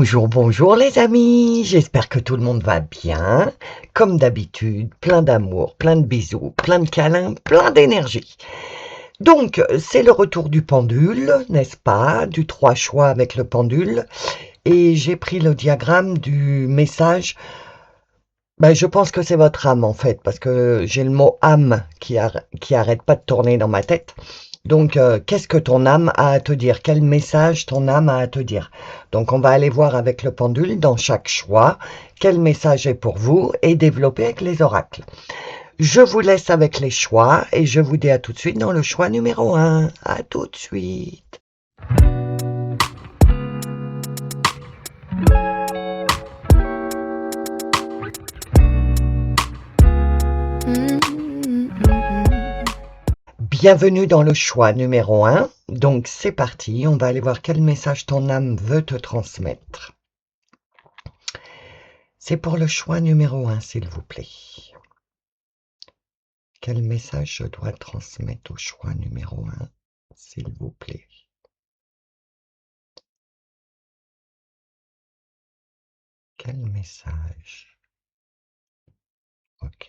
Bonjour, bonjour les amis, j'espère que tout le monde va bien. Comme d'habitude, plein d'amour, plein de bisous, plein de câlins, plein d'énergie. Donc, c'est le retour du pendule, n'est-ce pas? Du 3 choix avec le pendule. Et j'ai pris le diagramme du message. Je pense que c'est votre âme en fait, parce que j'ai le mot âme qui arrête pas de tourner dans ma tête. Donc, qu'est-ce que ton âme a à te dire? Quel message ton âme a à te dire? Donc, on va aller voir avec le pendule dans chaque choix quel message est pour vous et développer avec les oracles. Je vous laisse avec les choix et je vous dis à tout de suite dans le choix numéro 1. À tout de suite. Bienvenue dans le choix numéro 1. Donc c'est parti, on va aller voir quel message ton âme veut te transmettre. C'est pour le choix numéro 1, s'il vous plaît. Quel message je dois transmettre au choix numéro 1, s'il vous plaît? Quel message? Ok.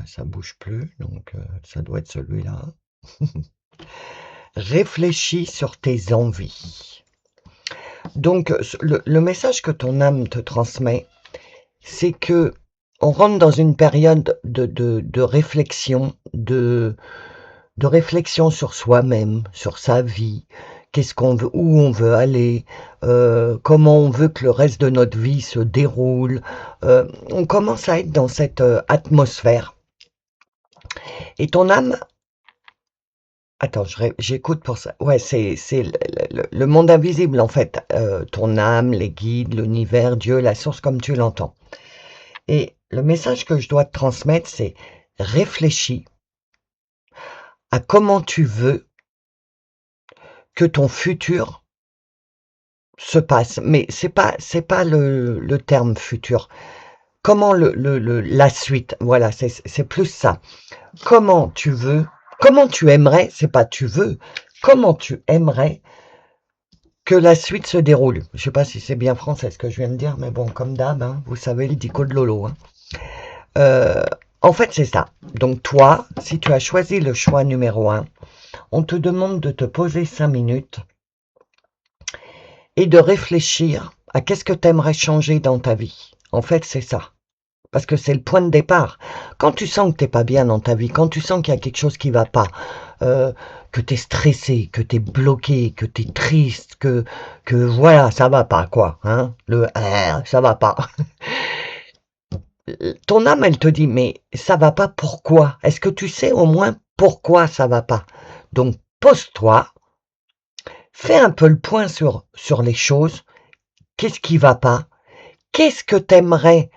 Ça bouge plus, donc ça doit être celui-là. Réfléchis sur tes envies. Donc, le message que ton âme te transmet, c'est que on rentre dans une période de réflexion, de réflexion sur soi-même, sur sa vie, qu'est-ce qu'on veut, où on veut aller, comment on veut que le reste de notre vie se déroule. On commence à être dans cette atmosphère. Et ton âme, attends, j'écoute pour ça. Ouais, c'est le monde invisible en fait. Ton âme, les guides, l'univers, Dieu, la source comme tu l'entends. Et le message que je dois te transmettre, c'est réfléchis à comment tu veux que ton futur se passe. Mais c'est pas le terme futur. Comment la suite, voilà, c'est plus ça. Comment tu aimerais, c'est pas tu veux, comment tu aimerais que la suite se déroule. Je sais pas si c'est bien français ce que je viens de dire, mais bon, comme d'hab, hein, vous savez le dico de Lolo. Hein. En fait, c'est ça. Donc toi, si tu as choisi le choix numéro 1, on te demande de te poser 5 minutes et de réfléchir à qu'est-ce que tu aimerais changer dans ta vie. En fait, c'est ça. Parce que c'est le point de départ. Quand tu sens que t'es pas bien dans ta vie, quand tu sens qu'il y a quelque chose qui va pas, que tu es stressé, que tu es bloqué, que tu es triste, que voilà, ça va pas, quoi. Hein, ça va pas. Ton âme, elle te dit, mais ça va pas, pourquoi? Est-ce que tu sais au moins pourquoi ça va pas? Donc, pose-toi, fais un peu le point sur les choses. Qu'est-ce qui va pas? Qu'est-ce que t'aimerais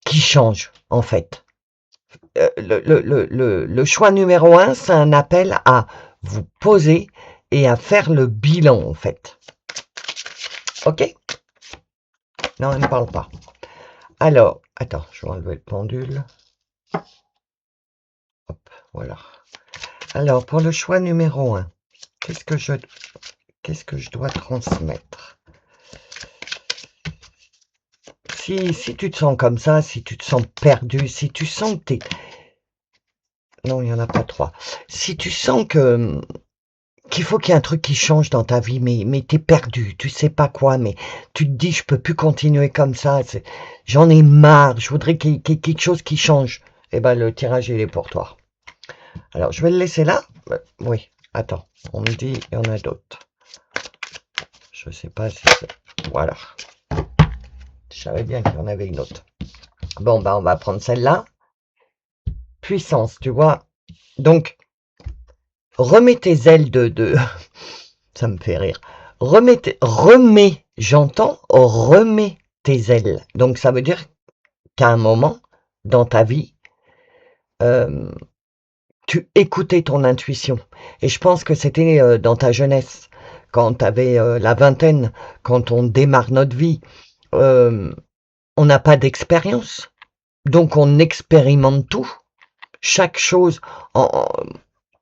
qui change, en fait? Le choix numéro 1, c'est un appel à vous poser et à faire le bilan, en fait. Ok? Non, elle ne parle pas. Alors, attends, je vais enlever le pendule. Hop, voilà. Alors, pour le choix numéro 1, qu'est-ce que je dois transmettre? Si tu te sens comme ça, si tu te sens perdu, si tu sens que t'es... Non, il n'y en a pas 3. Si tu sens qu'il faut qu'il y ait un truc qui change dans ta vie, mais t'es perdu, tu sais pas quoi, mais tu te dis, je peux plus continuer comme ça, j'en ai marre, je voudrais qu'il y ait quelque chose qui change. Eh ben, le tirage, il est pour toi. Alors, je vais le laisser là. Oui, attends, on me dit, il y en a d'autres. Je sais pas si c'est... Voilà. Je savais bien qu'il y en avait une autre. Bon, on va prendre celle-là. Puissance, tu vois. Donc, remets tes ailes de... Ça me fait rire. Remets, j'entends, remets tes ailes. Donc, ça veut dire qu'à un moment, dans ta vie, tu écoutais ton intuition. Et je pense que c'était dans ta jeunesse, quand tu avais la vingtaine, quand on démarre notre vie. On n'a pas d'expérience. Donc, on expérimente tout. Chaque chose,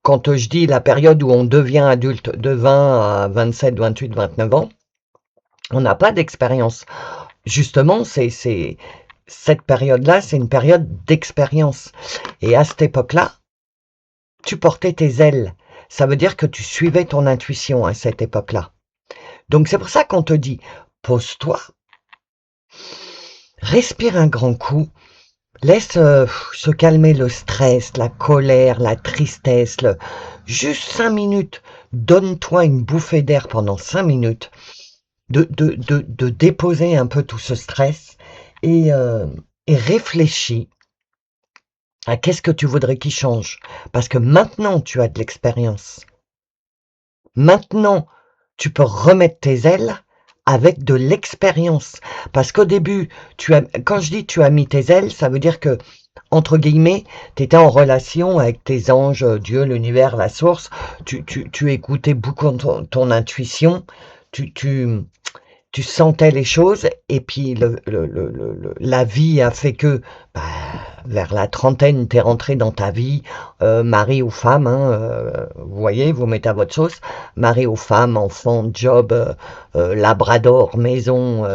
quand je dis la période où on devient adulte, de 20 à 27, 28, 29 ans, On n'a pas d'expérience. Justement, cette période-là, c'est une période d'expérience. Et à cette époque-là, tu portais tes ailes. Ça veut dire que tu suivais ton intuition à cette époque-là. Donc c'est pour ça qu'on te dit, pose-toi, respire un grand coup, laisse se calmer le stress, la colère, la tristesse, juste 5 minutes. Donne-toi une bouffée d'air pendant 5 minutes, de déposer un peu tout ce stress et, euh, et réfléchis à qu'est-ce que tu voudrais qu'il change. Parce que maintenant, tu as de l'expérience. Maintenant, tu peux remettre tes ailes avec de l'expérience. Parce qu'au début, quand je dis tu as mis tes ailes, ça veut dire que, entre guillemets, tu étais en relation avec tes anges, Dieu, l'univers, la source. Tu écoutais beaucoup ton intuition. Tu, tu, tu sentais les choses et puis la vie a fait que bah, vers la trentaine, tu es rentré dans ta vie, mari ou femme, hein, vous voyez, vous mettez à votre sauce, mari ou femme, enfant, job, labrador, maison,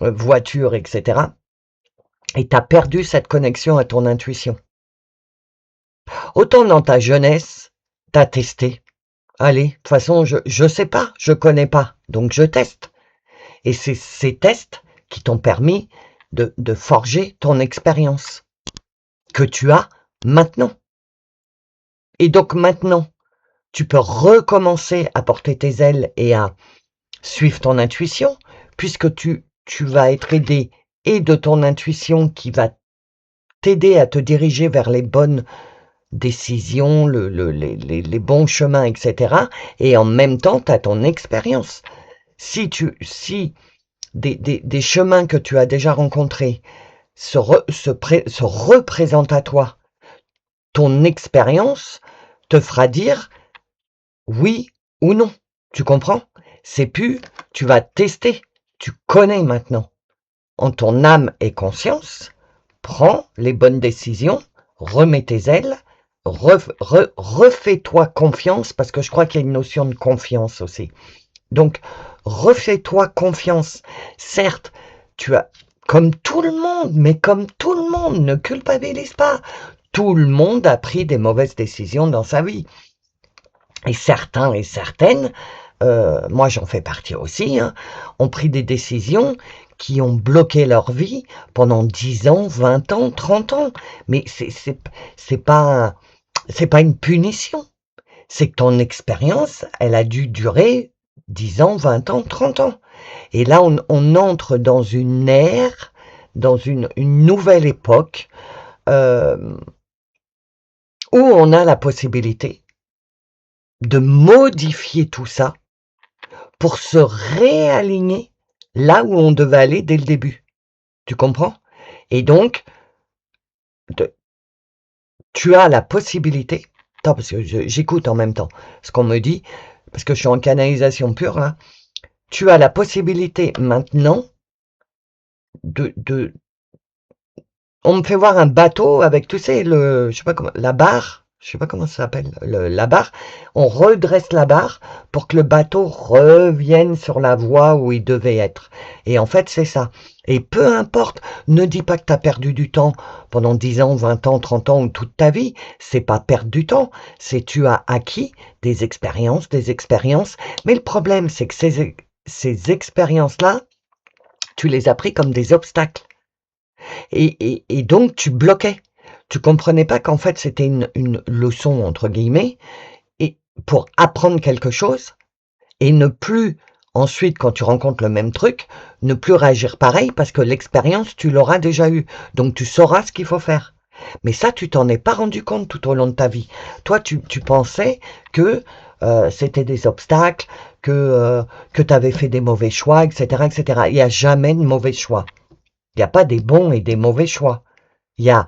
voiture, etc. Et tu as perdu cette connexion à ton intuition. Autant dans ta jeunesse, tu as testé. Allez, de toute façon, je sais pas, je connais pas, donc je teste. Et c'est ces tests qui t'ont permis de forger ton expérience que tu as maintenant. Et donc maintenant, tu peux recommencer à porter tes ailes et à suivre ton intuition, puisque tu vas être aidé et de ton intuition qui va t'aider à te diriger vers les bonnes décisions, les bons chemins, etc. Et en même temps, tu as ton expérience. Si des chemins que tu as déjà rencontrés se représentent à toi, ton expérience te fera dire oui ou non. Tu comprends? C'est plus, tu vas tester, tu connais maintenant. En ton âme et conscience, prends les bonnes décisions, remets tes ailes, refais-toi confiance, parce que je crois qu'il y a une notion de confiance aussi. Donc, refais-toi confiance. Certes, tu as, comme tout le monde, mais comme tout le monde, ne culpabilise pas. Tout le monde a pris des mauvaises décisions dans sa vie. Et certains et certaines, moi j'en fais partie aussi, hein, ont pris des décisions qui ont bloqué leur vie pendant 10 ans, 20 ans, 30 ans. Mais c'est pas une punition. C'est que ton expérience, elle a dû durer 10 ans, 20 ans, 30 ans. Et là, on entre dans une ère, dans une nouvelle époque, euh, où on a la possibilité de modifier tout ça pour se réaligner là où on devait aller dès le début. Tu comprends? Et donc, tu as la possibilité, attends, parce que j'écoute en même temps ce qu'on me dit, parce que je suis en canalisation pure là, tu as la possibilité maintenant de on me fait voir un bateau avec, tu sais, je sais pas comment, la barre, je sais pas comment ça s'appelle, la barre. On redresse la barre pour que le bateau revienne sur la voie où il devait être. Et en fait, c'est ça. Et peu importe, ne dis pas que tu as perdu du temps pendant 10 ans, 20 ans, 30 ans ou toute ta vie. C'est pas perdre du temps. C'est tu as acquis des expériences. Mais le problème, c'est que ces expériences-là, tu les as pris comme des obstacles. Et donc tu bloquais. Tu comprenais pas qu'en fait c'était une leçon entre guillemets et pour apprendre quelque chose et ne plus ensuite quand tu rencontres le même truc, ne plus réagir pareil parce que l'expérience tu l'auras déjà eue. Donc tu sauras ce qu'il faut faire. Mais ça tu t'en es pas rendu compte tout au long de ta vie. Toi tu pensais que c'était des obstacles, que tu avais fait des mauvais choix, etc., etc. Il n'y a jamais de mauvais choix. Il n'y a pas des bons et des mauvais choix. Il y a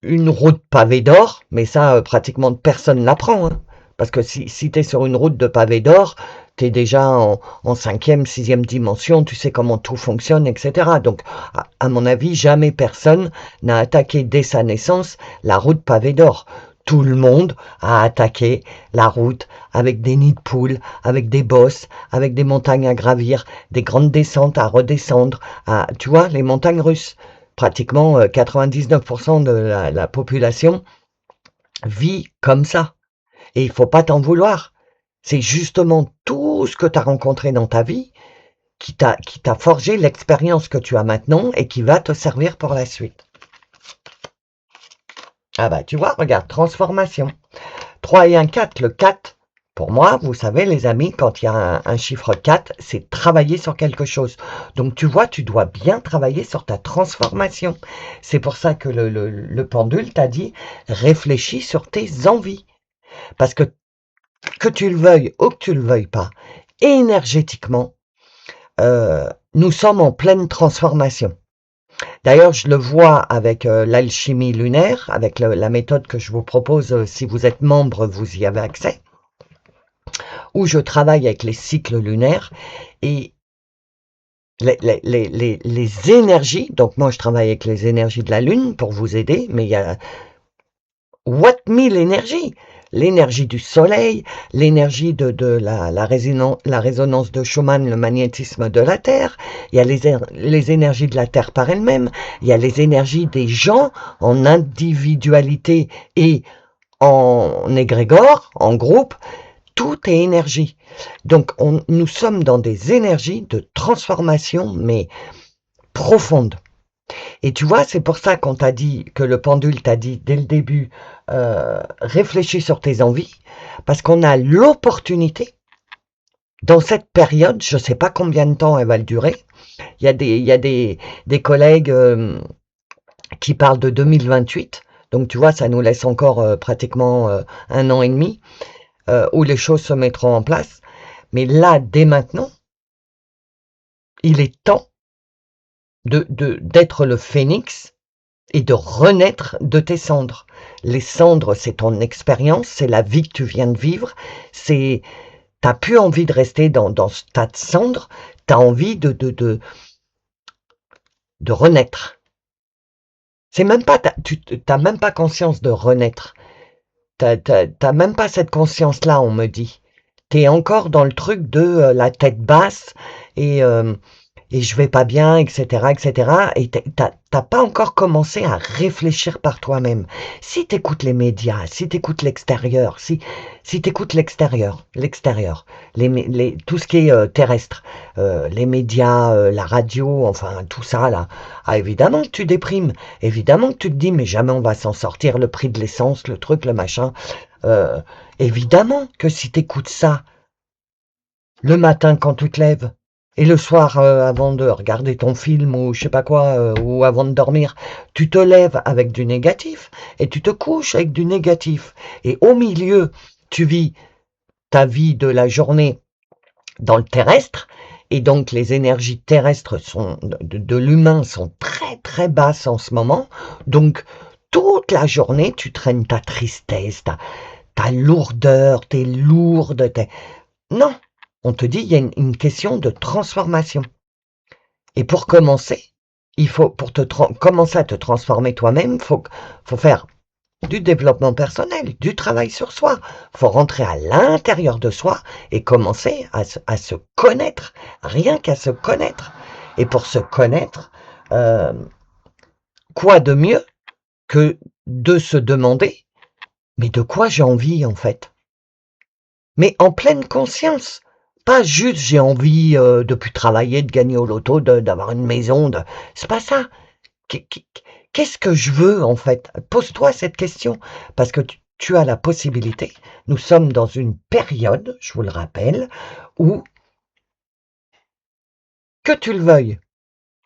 une route pavée d'or, mais ça, pratiquement personne l'apprend. Hein. Parce que si tu es sur une route de pavé d'or, tu es déjà en cinquième, sixième dimension, tu sais comment tout fonctionne, etc. Donc, à mon avis, jamais personne n'a attaqué dès sa naissance la route pavée d'or. tout le monde a attaqué la route avec des nids de poules, avec des bosses, avec des montagnes à gravir, des grandes descentes à redescendre, tu vois, les montagnes russes. Pratiquement 99% de la population vit comme ça. Et il faut pas t'en vouloir. C'est justement tout ce que tu as rencontré dans ta vie qui t'a forgé l'expérience que tu as maintenant et qui va te servir pour la suite. Ah bah tu vois, regarde, transformation. 3 et 1, 4. Le 4, pour moi, vous savez les amis, quand il y a un chiffre 4, c'est travailler sur quelque chose. Donc tu vois, tu dois bien travailler sur ta transformation. C'est pour ça que le pendule t'a dit, réfléchis sur tes envies. Parce que tu le veuilles ou que tu le veuilles pas, énergétiquement, nous sommes en pleine transformation. D'ailleurs, je le vois avec l'alchimie lunaire, avec la méthode que je vous propose, si vous êtes membre, vous y avez accès, où je travaille avec les cycles lunaires et les énergies, donc moi je travaille avec les énergies de la Lune pour vous aider, mais il y a what mille énergies, l'énergie du soleil, l'énergie de la résonance de Schumann, le magnétisme de la Terre, il y a les énergies de la Terre par elle-même, il y a les énergies des gens en individualité et en égrégore, en groupe, tout est énergie. Donc nous sommes dans des énergies de transformation, mais profondes. Et tu vois, c'est pour ça qu'on t'a dit, que le pendule t'a dit dès le début, réfléchis sur tes envies, parce qu'on a l'opportunité, dans cette période, je ne sais pas combien de temps elle va durer, il y a des collègues qui parlent de 2028, donc tu vois, ça nous laisse encore pratiquement 1 an et demi, où les choses se mettront en place. Mais là, dès maintenant, il est temps d'être le phénix et de renaître de tes cendres. Les cendres, c'est ton expérience, c'est la vie que tu viens de vivre, t'as plus envie de rester dans ce tas de cendres, t'as envie de renaître. C'est même pas, t'as même pas conscience de renaître. T'as même pas cette conscience-là, on me dit. T'es encore dans le truc de la tête basse et je vais pas bien, etc., etc. Et t'as pas encore commencé à réfléchir par toi-même. Si t'écoutes les médias, si t'écoutes l'extérieur, si t'écoutes l'extérieur, tout ce qui est terrestre, les médias, la radio, enfin tout ça là, évidemment que tu déprimes, évidemment que tu te dis mais jamais on va s'en sortir, le prix de l'essence, le truc, le machin. Euh, Évidemment que si t'écoutes ça le matin quand tu te lèves, et le soir, avant de regarder ton film ou je sais pas quoi, ou avant de dormir, tu te lèves avec du négatif et tu te couches avec du négatif. Et au milieu, tu vis ta vie de la journée dans le terrestre, et donc les énergies terrestres de l'humain sont très très basses en ce moment. Donc toute la journée, tu traînes ta tristesse, ta lourdeur, t'es lourde, Non, on te dit il y a une question de transformation. Et pour commencer, pour commencer à te transformer toi-même, faut faire du développement personnel, du travail sur soi. Faut rentrer à l'intérieur de soi et commencer à se connaître, rien qu'à se connaître. Et pour se connaître, euh, quoi de mieux que de se demander, mais de quoi j'ai envie en fait? Mais en pleine conscience. Pas juste j'ai envie de plus travailler, de gagner au loto, d'avoir une maison. C'est pas ça. Qu'est-ce que je veux en fait? Pose-toi cette question. Parce que tu as la possibilité. Nous sommes dans une période, je vous le rappelle, où, que tu le veuilles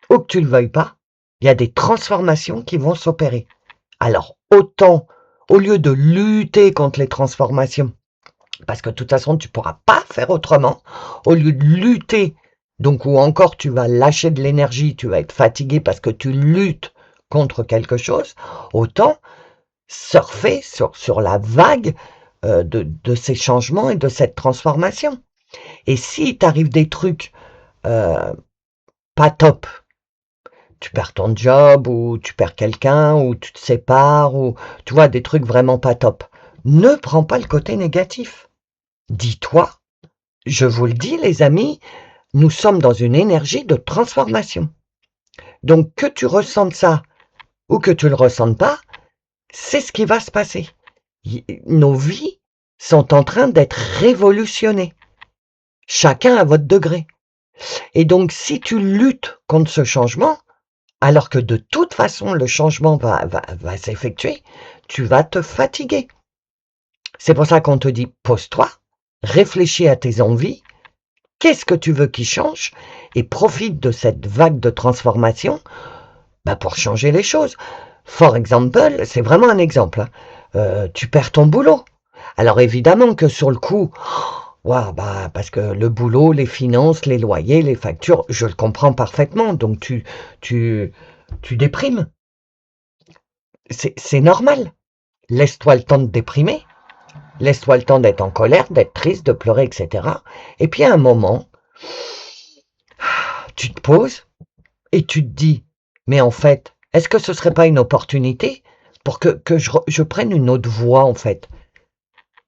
ou que tu le veuilles pas, il y a des transformations qui vont s'opérer. Alors, autant, au lieu de lutter contre les transformations, parce que de toute façon, tu ne pourras pas faire autrement, au lieu de lutter, donc ou encore tu vas lâcher de l'énergie, tu vas être fatigué parce que tu luttes contre quelque chose, autant surfer sur la vague de ces changements et de cette transformation. Et si t'arrive des trucs pas top, tu perds ton job, ou tu perds quelqu'un, ou tu te sépares, ou tu vois, des trucs vraiment pas top. Ne prends pas le côté négatif. Dis-toi, je vous le dis les amis, nous sommes dans une énergie de transformation. Donc que tu ressentes ça ou que tu le ressentes pas, c'est ce qui va se passer. Nos vies sont en train d'être révolutionnées, chacun à votre degré. Et donc si tu luttes contre ce changement, alors que de toute façon le changement va s'effectuer, tu vas te fatiguer. C'est pour ça qu'on te dit pose-toi, réfléchis à tes envies, qu'est-ce que tu veux qui change, et profite de cette vague de transformation pour changer les choses. For example, c'est vraiment un exemple, hein. Tu perds ton boulot. Alors évidemment que sur le coup, ouah, parce que le boulot, les finances, les loyers, les factures, je le comprends parfaitement, donc tu déprimes. C'est normal. Laisse-toi le temps de déprimer, laisse-toi le temps d'être en colère, d'être triste, de pleurer, etc. Et puis à un moment, tu te poses et tu te dis, mais en fait, est-ce que ce serait pas une opportunité pour que je prenne une autre voie, en fait?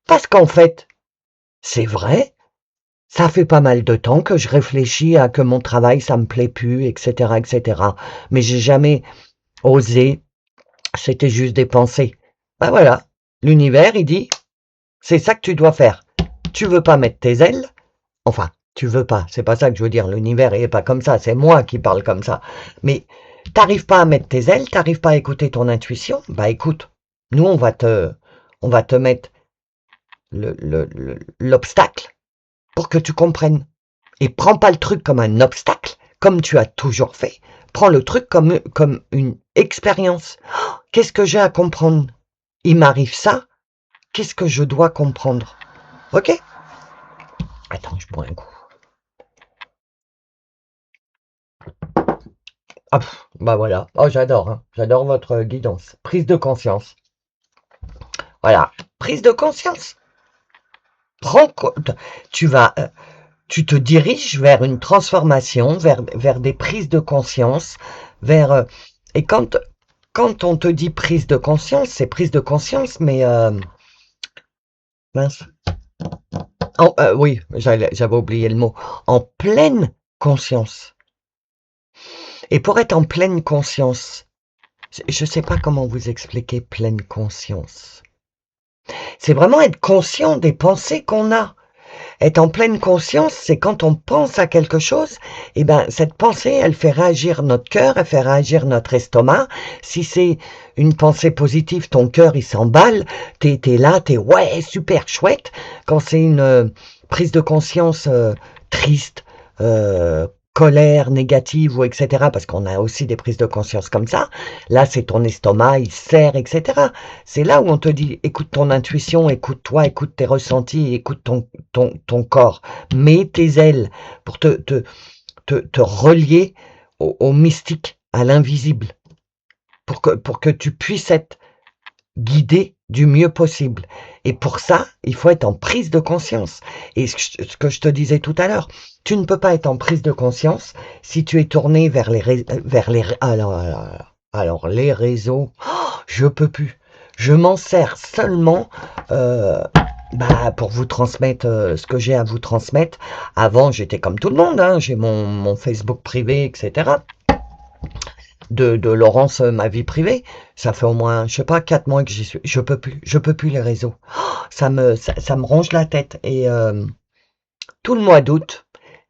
Parce qu'en fait, c'est vrai, ça fait pas mal de temps que je réfléchis à que mon travail, ça me plaît plus, etc., etc. Mais j'ai jamais osé, c'était juste des pensées. Ben voilà, l'univers, il dit, c'est ça que tu dois faire. Tu veux pas mettre tes ailes? Enfin, tu veux pas, c'est pas ça que je veux dire, l'univers il est pas comme ça, c'est moi qui parle comme ça. Mais t'arrives pas à mettre tes ailes, t'arrives pas à écouter ton intuition, bah écoute, nous on va te mettre l'obstacle pour que tu comprennes. Et prends pas le truc comme un obstacle, comme tu as toujours fait. Prends le truc comme une expérience. Oh, qu'est-ce que j'ai à comprendre? Il m'arrive ça, qu'est-ce que je dois comprendre? Ok? Attends, je bois un coup. Ah, bah voilà. Oh, j'adore, hein. J'adore votre guidance. Prise de conscience. Voilà. Prise de conscience. Prends compte. Tu vas, tu te diriges vers une transformation, vers des prises de conscience, et quand on te dit prise de conscience, c'est prise de conscience, mais mince. Oui, j'avais oublié le mot. En pleine conscience. Et pour être en pleine conscience, je ne sais pas comment vous expliquer pleine conscience. C'est vraiment être conscient des pensées qu'on a. Être en pleine conscience, c'est quand on pense à quelque chose, et cette pensée, elle fait réagir notre cœur, elle fait réagir notre estomac. Si c'est une pensée positive, ton cœur, il s'emballe, t'es là, t'es ouais, super chouette. Quand c'est une prise de conscience triste, colère, négative, ou etc., parce qu'on a aussi des prises de conscience comme ça, là, c'est ton estomac, il serre, etc. C'est là où on te dit, écoute ton intuition, écoute-toi, écoute tes ressentis, écoute ton corps. Mets tes ailes pour te relier au mystique, à l'invisible, pour que tu puisses être guidé du mieux possible. Et pour ça, il faut être en prise de conscience. Et ce que je te disais tout à l'heure, tu ne peux pas être en prise de conscience si tu es tourné vers alors les réseaux. Oh, je peux plus. Je m'en sers seulement pour vous transmettre ce que j'ai à vous transmettre. Avant, j'étais comme tout le monde, hein, j'ai mon Facebook privé, etc. De Laurence, ma vie privée. Ça fait au moins, je sais pas, 4 mois que j'y suis. Je peux plus les réseaux. Oh, ça me ronge la tête. Et tout le mois d'août,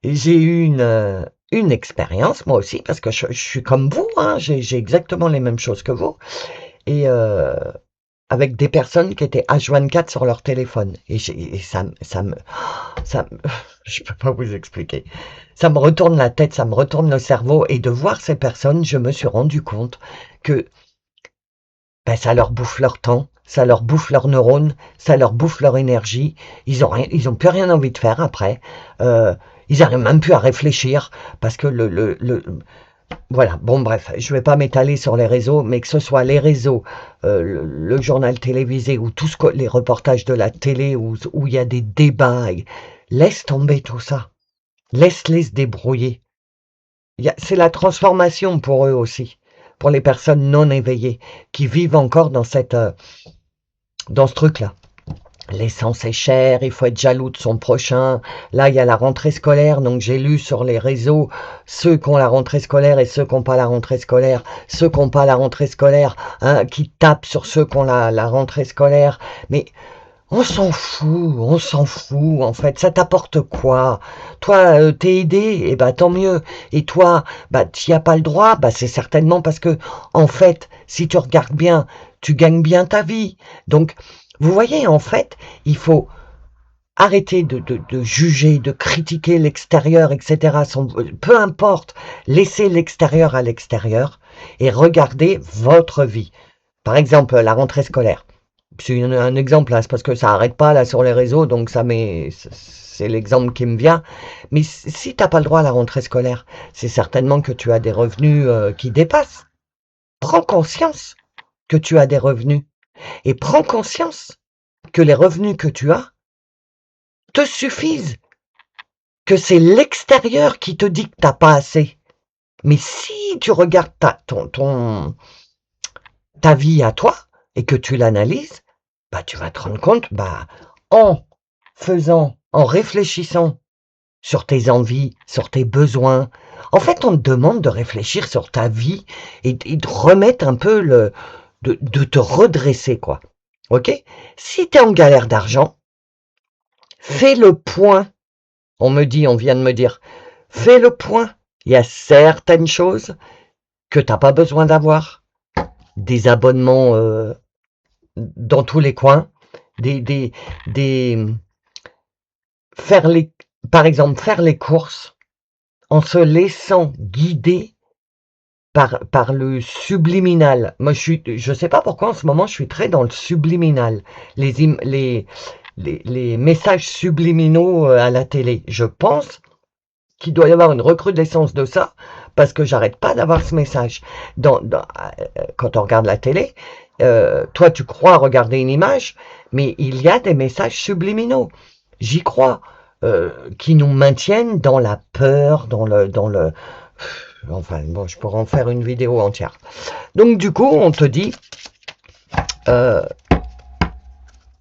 j'ai eu une expérience, moi aussi, parce que je suis comme vous, hein, j'ai exactement les mêmes choses que vous. Et avec des personnes qui étaient H24 sur leur téléphone. Et je peux pas vous expliquer. Ça me retourne la tête, ça me retourne le cerveau. Et de voir ces personnes, je me suis rendu compte que ça leur bouffe leur temps, ça leur bouffe leurs neurones, ça leur bouffe leur énergie. Ils ont plus rien envie de faire après. Ils arrivent même plus à réfléchir parce que voilà, bon bref, je vais pas m'étaler sur les réseaux, mais que ce soit les réseaux, le journal télévisé ou les reportages de la télé où il y a des débats, laisse tomber tout ça. Laisse-les se débrouiller. C'est la transformation pour eux aussi, pour les personnes non éveillées, qui vivent encore dans dans ce truc-là. L'essence est chère, il faut être jaloux de son prochain. Là, il y a la rentrée scolaire, donc j'ai lu sur les réseaux ceux qui ont la rentrée scolaire et ceux qui n'ont pas la rentrée scolaire. Ceux qui n'ont pas la rentrée scolaire, hein, qui tapent sur ceux qui ont la rentrée scolaire. Mais on s'en fout, en fait. Ça t'apporte quoi? Toi, t'es aidé, et bah tant mieux. Et toi, bah t'y as pas le droit, bah c'est certainement parce que, en fait, si tu regardes bien, tu gagnes bien ta vie. Donc, vous voyez, en fait, il faut arrêter de juger, de critiquer l'extérieur, etc. Peu importe, laissez l'extérieur à l'extérieur et regardez votre vie. Par exemple, la rentrée scolaire. C'est un exemple, là, c'est parce que ça arrête pas là sur les réseaux, donc c'est l'exemple qui me vient. Mais si t'as pas le droit à la rentrée scolaire, c'est certainement que tu as des revenus qui dépassent. Prends conscience que tu as des revenus et prends conscience que les revenus que tu as te suffisent, que c'est l'extérieur qui te dit que t'as pas assez. Mais si tu regardes ta vie à toi et que tu l'analyses, bah tu vas te rendre compte, bah en en réfléchissant sur tes envies, sur tes besoins. En fait, on te demande de réfléchir sur ta vie et de remettre un peu de te redresser, quoi. Ok? Si tu es en galère d'argent, fais le point. On vient de me dire, fais le point. Il y a certaines choses que t'as pas besoin d'avoir. Des abonnements dans tous les coins, des faire les par exemple, faire les courses en se laissant guider par le subliminal. Moi, je sais pas pourquoi en ce moment, je suis très dans le subliminal. Les messages subliminaux à la télé. Je pense qu'il doit y avoir une recrudescence de ça parce que j'arrête pas d'avoir ce message. Quand on regarde la télé, toi, tu crois regarder une image, mais il y a des messages subliminaux. J'y crois. Qui nous maintiennent dans la peur, enfin, bon, je pourrais en faire une vidéo entière. Donc, du coup, on te dit euh,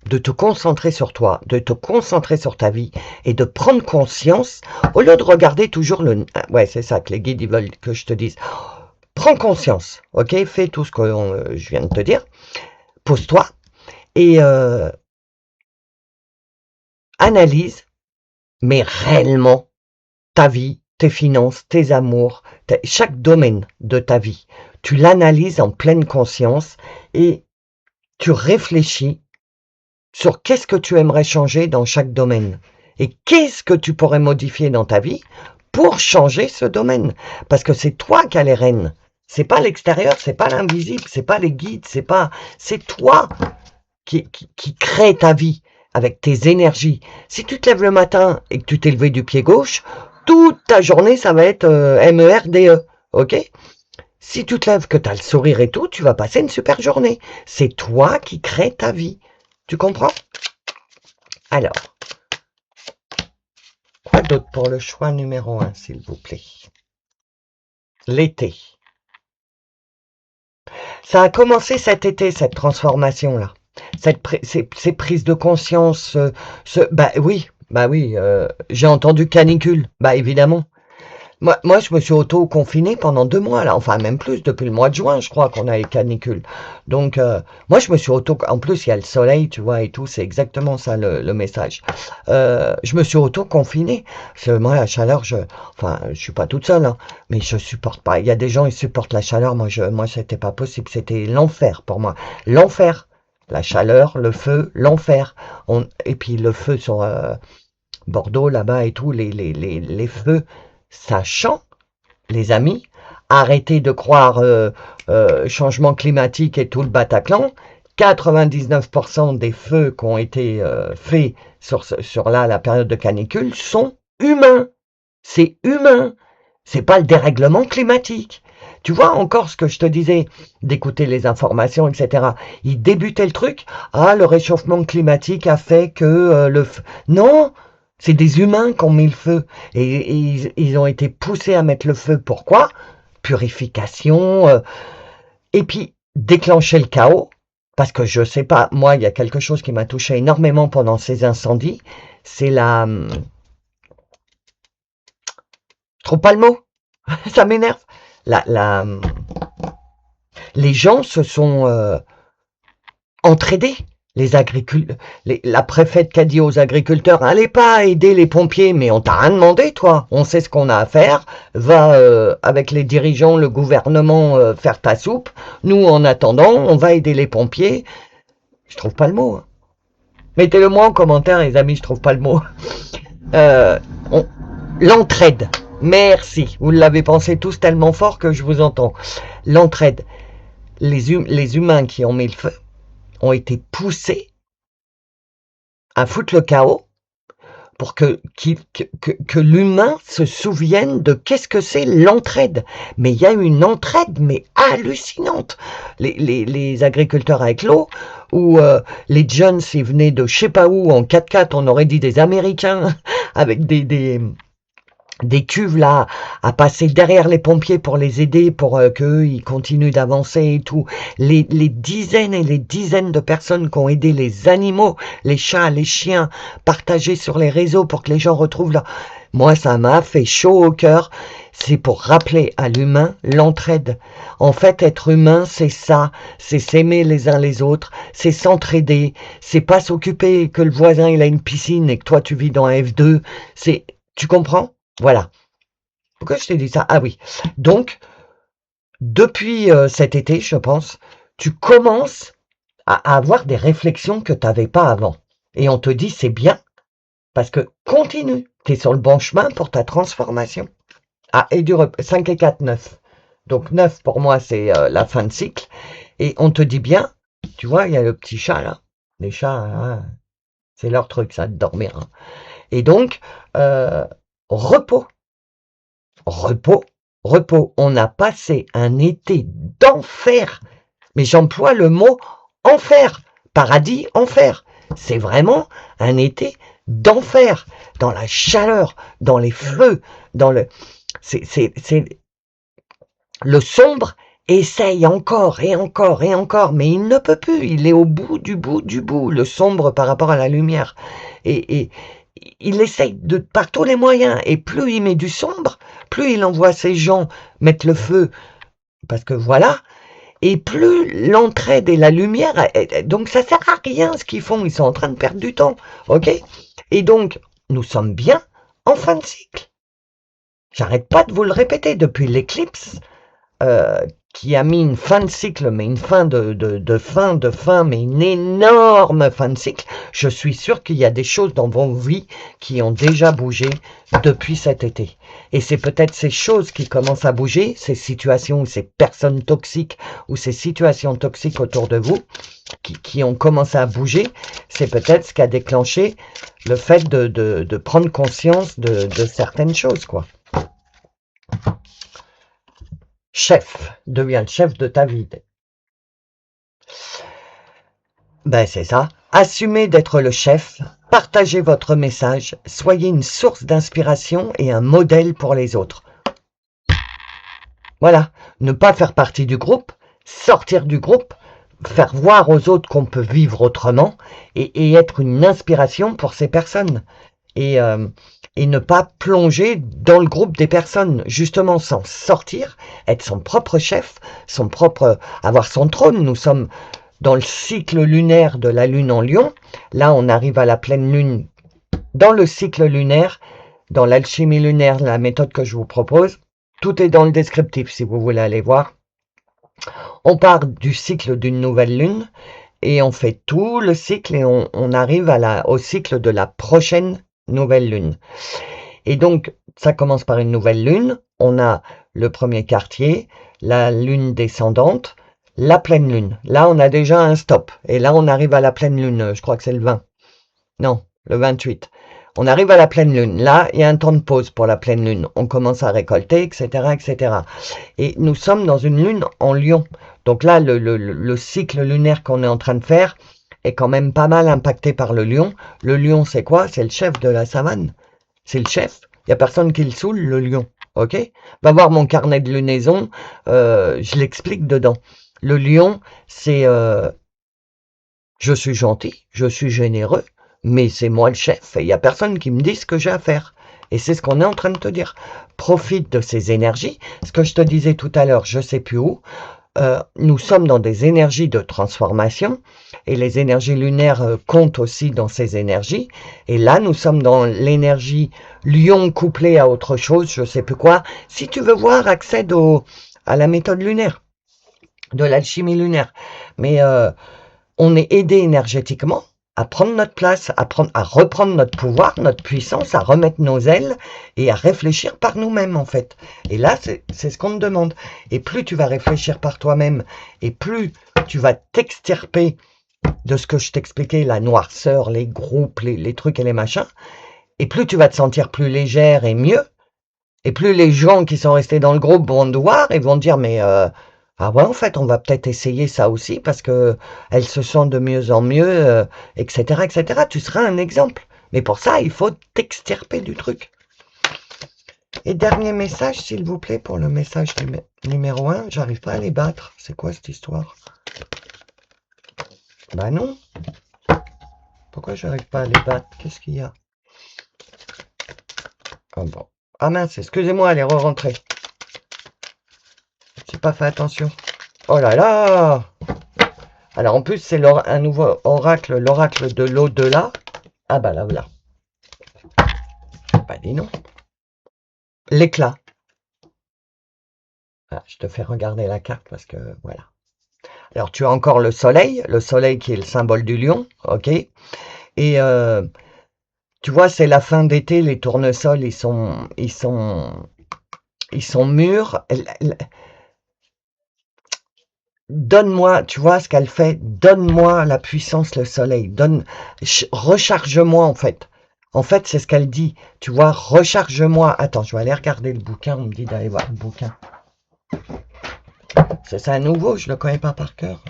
de te concentrer sur toi, de te concentrer sur ta vie et de prendre conscience, au lieu de regarder toujours ouais, c'est ça que les guides, ils veulent que je te dise. Prends conscience, ok? Fais tout ce que je viens de te dire. Pose-toi et analyse, mais réellement, ta vie, tes finances, tes amours, chaque domaine de ta vie. Tu l'analyses en pleine conscience et tu réfléchis sur qu'est-ce que tu aimerais changer dans chaque domaine et qu'est-ce que tu pourrais modifier dans ta vie pour changer ce domaine. Parce que c'est toi qui as les rênes. C'est pas l'extérieur, c'est pas l'invisible, c'est pas les guides, c'est toi qui crée ta vie avec tes énergies. Si tu te lèves le matin et que tu t'es levé du pied gauche, toute ta journée, ça va être MERDE, ok? Si tu te lèves, que tu as le sourire et tout, tu vas passer une super journée. C'est toi qui crée ta vie. Tu comprends? Alors, quoi d'autre pour le choix numéro 1, s'il vous plaît? L'été. Ça a commencé cet été, cette transformation-là. Ces prises de conscience, bah oui, j'ai entendu canicule, bah évidemment. Moi, je me suis auto-confiné pendant 2 mois, là, enfin même plus, depuis le mois de juin, je crois qu'on a les canicules. Donc, moi, je me suis en plus, il y a le soleil, tu vois, et tout, c'est exactement ça le message. Je me suis auto-confiné, parce que moi, la chaleur, enfin, je suis pas toute seule, hein, mais je supporte pas. Il y a des gens, ils supportent la chaleur, moi, c'était pas possible, c'était l'enfer pour moi. L'enfer, la chaleur, le feu, l'enfer. Et puis le feu sur Bordeaux, là-bas et tout, les feux, sachant, les amis, arrêtez de croire changement climatique et tout le Bataclan. 99% des feux qui ont été faits sur la période de canicule sont humains. C'est humain. C'est pas le dérèglement climatique. Tu vois encore ce que je te disais, d'écouter les informations, etc. Ils débutaient le truc. Ah, le réchauffement climatique a fait que Non, C'est des humains qui ont mis le feu. Et ils ont été poussés à mettre le feu. Pourquoi? Purification. Et puis, déclencher le chaos. Parce que je sais pas, moi, il y a quelque chose qui m'a touché énormément pendant ces incendies. C'est la... Je trouve pas le mot. Ça m'énerve. Les gens se sont entraidés. La préfète qui a dit aux agriculteurs, allez pas aider les pompiers, mais on t'a rien demandé, toi. On sait ce qu'on a à faire. Va avec les dirigeants, le gouvernement, faire ta soupe. Nous, en attendant, on va aider les pompiers. Je trouve pas le mot. Hein. Mettez-le moi en commentaire, les amis, je trouve pas le mot. L'entraide. Merci. Vous l'avez pensé tous tellement fort que je vous entends. L'entraide. Les humains qui ont mis le feu ont été poussés à foutre le chaos pour que l'humain se souvienne de qu'est-ce que c'est l'entraide. Mais il y a une entraide, mais hallucinante. Les agriculteurs avec l'eau, ou les Jones, ils venaient de je sais pas où, en 4x4, on aurait dit des Américains, avec des cuves là à passer derrière les pompiers pour les aider, pour qu'eux ils continuent d'avancer et tout. Les dizaines et les dizaines de personnes qui ont aidé les animaux, les chats, les chiens, partagés sur les réseaux pour que les gens retrouvent leur... Moi, ça m'a fait chaud au cœur. C'est pour rappeler à l'humain l'entraide. En fait, être humain, c'est ça. C'est s'aimer les uns les autres. C'est s'entraider. C'est pas s'occuper que le voisin il a une piscine et que toi tu vis dans un F2. C'est... Tu comprends? Voilà. Pourquoi je t'ai dit ça? Ah oui. Donc, depuis cet été, je pense, tu commences à avoir des réflexions que tu n'avais pas avant. Et on te dit, c'est bien, parce que continue. Tu es sur le bon chemin pour ta transformation. Ah, et 5 et 4, 9. Donc 9, pour moi, c'est la fin de cycle. Et on te dit bien, tu vois, il y a le petit chat, là. Les chats, hein, c'est leur truc, ça, de dormir. Hein. Et donc, repos. Repos, repos. On a passé un été d'enfer. Mais j'emploie le mot enfer. Paradis, enfer. C'est vraiment un été d'enfer. Dans la chaleur, dans les feux, dans le... C'est le sombre essaye encore et encore et encore, mais il ne peut plus. Il est au bout du bout du bout, le sombre par rapport à la lumière. Et il essaye par tous les moyens. Et plus il met du sombre, plus il envoie ses gens mettre le feu, parce que voilà, et plus l'entraide et la lumière, donc ça sert à rien ce qu'ils font, ils sont en train de perdre du temps, ok? Et donc, nous sommes bien en fin de cycle. J'arrête pas de vous le répéter depuis l'éclipse, qui a mis une fin de cycle, mais une fin de fin, mais une énorme fin de cycle. Je suis sûr qu'il y a des choses dans vos vies qui ont déjà bougé depuis cet été. Et c'est peut-être ces choses qui commencent à bouger, ces situations ou ces personnes toxiques ou ces situations toxiques autour de vous qui ont commencé à bouger. C'est peut-être ce qui a déclenché le fait de prendre conscience de certaines choses, quoi. Chef, deviens le chef de ta vie. Ben c'est ça. Assumez d'être le chef, partagez votre message, soyez une source d'inspiration et un modèle pour les autres. Voilà, ne pas faire partie du groupe, sortir du groupe, faire voir aux autres qu'on peut vivre autrement et être une inspiration pour ces personnes. Et ne pas plonger dans le groupe des personnes, justement s'en sortir, être son propre chef, avoir son trône. Nous sommes dans le cycle lunaire de la lune en Lion. Là, on arrive à la pleine lune dans le cycle lunaire, dans l'alchimie lunaire, la méthode que je vous propose. Tout est dans le descriptif si vous voulez aller voir. On part du cycle d'une nouvelle lune et on fait tout le cycle et on arrive au cycle de la prochaine nouvelle lune. Et donc, ça commence par une nouvelle lune. On a le premier quartier, la lune descendante, la pleine lune. Là, on a déjà un stop. Et là, on arrive à la pleine lune. Je crois que c'est le 20. Non, le 28. On arrive à la pleine lune. Là, il y a un temps de pause pour la pleine lune. On commence à récolter, etc., etc. Et nous sommes dans une lune en Lion. Donc là, le cycle lunaire qu'on est en train de faire est quand même pas mal impacté par le lion. Le lion, c'est quoi? C'est le chef de la savane. C'est le chef. Il n'y a personne qui le saoule, le lion. Ok? Va voir mon carnet de lunaison. Je l'explique dedans. Le lion, c'est... je suis gentil, je suis généreux, mais c'est moi le chef et il n'y a personne qui me dit ce que j'ai à faire. Et c'est ce qu'on est en train de te dire. Profite de ces énergies. Ce que je te disais tout à l'heure, je ne sais plus où. Nous sommes dans des énergies de transformation et les énergies lunaires comptent aussi dans ces énergies. Et là, nous sommes dans l'énergie lion couplée à autre chose, je ne sais plus quoi. Si tu veux voir, accède à la méthode lunaire, de l'alchimie lunaire. Mais on est aidé énergétiquement à prendre notre place, à reprendre notre pouvoir, notre puissance, à remettre nos ailes et à réfléchir par nous-mêmes en fait. Et là, c'est ce qu'on te demande. Et plus tu vas réfléchir par toi-même et plus tu vas t'extirper de ce que je t'expliquais, la noirceur, les groupes, les trucs et les machins, et plus tu vas te sentir plus légère et mieux, et plus les gens qui sont restés dans le groupe vont te voir et vont te dire mais ah ouais, en fait, on va peut-être essayer ça aussi parce que elle se sent de mieux en mieux, etc., etc. Tu seras un exemple. Mais pour ça, il faut t'extirper du truc. Et dernier message, s'il vous plaît, pour le message numéro 1. J'arrive pas à les battre. C'est quoi cette histoire? Bah non. Pourquoi j'arrive pas à les battre? Qu'est-ce qu'il y a? Ah bon. Ah mince, excusez-moi, elle est re-rentrée. J'ai pas fait attention. Oh là là! Alors en plus, c'est un nouveau oracle, l'oracle de l'au-delà. Ah bah là, voilà. Bah dis non. L'éclat. Ah, je te fais regarder la carte parce que voilà. Alors tu as encore le soleil qui est le symbole du lion, ok. Et tu vois, c'est la fin d'été, les tournesols, ils sont mûrs. Donne-moi, tu vois ce qu'elle fait, donne-moi la puissance, le soleil, recharge-moi en fait. En fait, c'est ce qu'elle dit, tu vois, recharge-moi. Attends, je vais aller regarder le bouquin, on me dit d'aller voir le bouquin. C'est un nouveau, je ne le connais pas par cœur.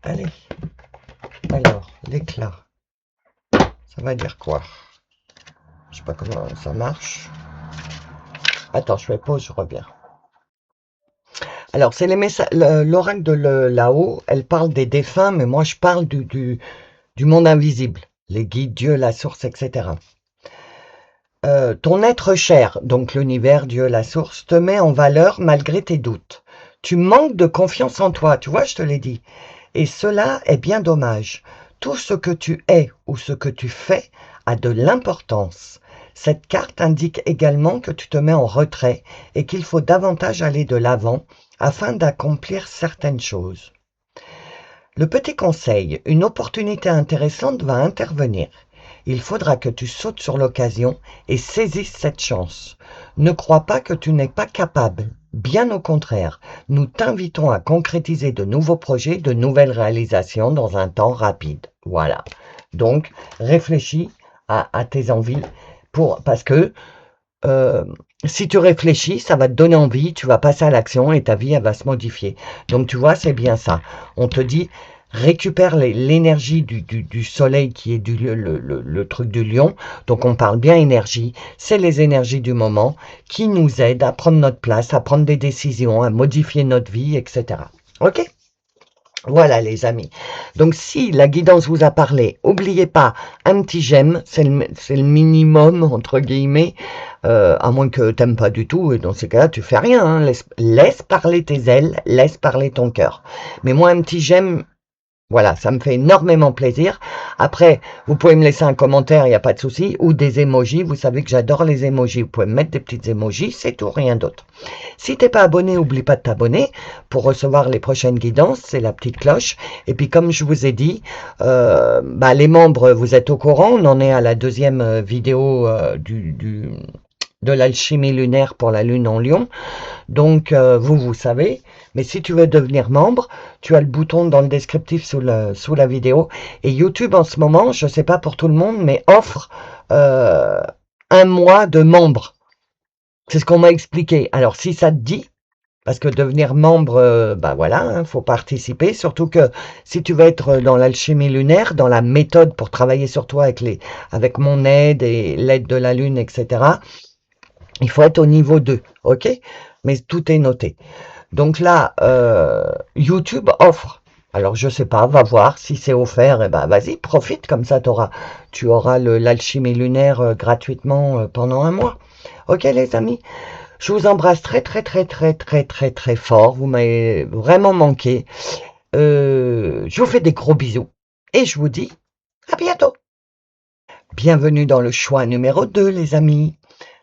Allez. Alors, l'éclat. Ça va dire quoi? Je sais pas comment ça marche. Attends, je fais pause, je reviens. Alors, c'est l'oracle de là-haut, elle parle des défunts, mais moi je parle du monde invisible. Les guides, Dieu, la source, etc. Ton être cher, donc l'univers, Dieu, la source, te met en valeur malgré tes doutes. Tu manques de confiance en toi, tu vois, je te l'ai dit. Et cela est bien dommage. Tout ce que tu es ou ce que tu fais a de l'importance. Cette carte indique également que tu te mets en retrait et qu'il faut davantage aller de l'avant afin d'accomplir certaines choses. Le petit conseil, une opportunité intéressante va intervenir. Il faudra que tu sautes sur l'occasion et saisisses cette chance. Ne crois pas que tu n'es pas capable. Bien au contraire, nous t'invitons à concrétiser de nouveaux projets, de nouvelles réalisations dans un temps rapide. Voilà. Donc, réfléchis à tes envies parce que si tu réfléchis, ça va te donner envie, tu vas passer à l'action et ta vie, elle va se modifier. Donc, tu vois, c'est bien ça. On te dit, récupère l'énergie du soleil qui est le truc du lion. Donc, on parle bien énergie. C'est les énergies du moment qui nous aident à prendre notre place, à prendre des décisions, à modifier notre vie, etc. Ok ? Voilà les amis. Donc si la guidance vous a parlé, n'oubliez pas un petit j'aime, c'est le minimum entre guillemets, à moins que tu n'aimes pas du tout, et dans ces cas-là tu fais rien, hein. Laisse parler tes ailes, laisse parler ton cœur. Mais moi un petit j'aime, voilà, ça me fait énormément plaisir. Après, vous pouvez me laisser un commentaire, il n'y a pas de souci, ou des emojis. Vous savez que j'adore les emojis. Vous pouvez me mettre des petites emojis, c'est tout, rien d'autre. Si t'es pas abonné, n'oublie pas de t'abonner pour recevoir les prochaines guidances. C'est la petite cloche. Et puis, comme je vous ai dit, les membres, vous êtes au courant. On en est à la deuxième vidéo de l'alchimie lunaire pour la lune en lion. Donc, vous savez. Mais si tu veux devenir membre, tu as le bouton dans le descriptif sous la vidéo. Et YouTube, en ce moment, je ne sais pas pour tout le monde, mais offre un mois de membre. C'est ce qu'on m'a expliqué. Alors, si ça te dit, Parce que devenir membre, bah voilà, hein, faut participer. Surtout que si tu veux être dans l'alchimie lunaire, dans la méthode pour travailler sur toi avec mon aide et l'aide de la lune, etc., il faut être au niveau 2, ok? Mais tout est noté. Donc là, YouTube offre. Alors je sais pas, va voir si c'est offert. Eh ben vas-y, profite comme ça, tu auras l'alchimie lunaire gratuitement pendant un mois. Ok les amis, je vous embrasse très très très très très très très fort. Vous m'avez vraiment manqué. Je vous fais des gros bisous et je vous dis à bientôt. Bienvenue dans le choix numéro 2 les amis.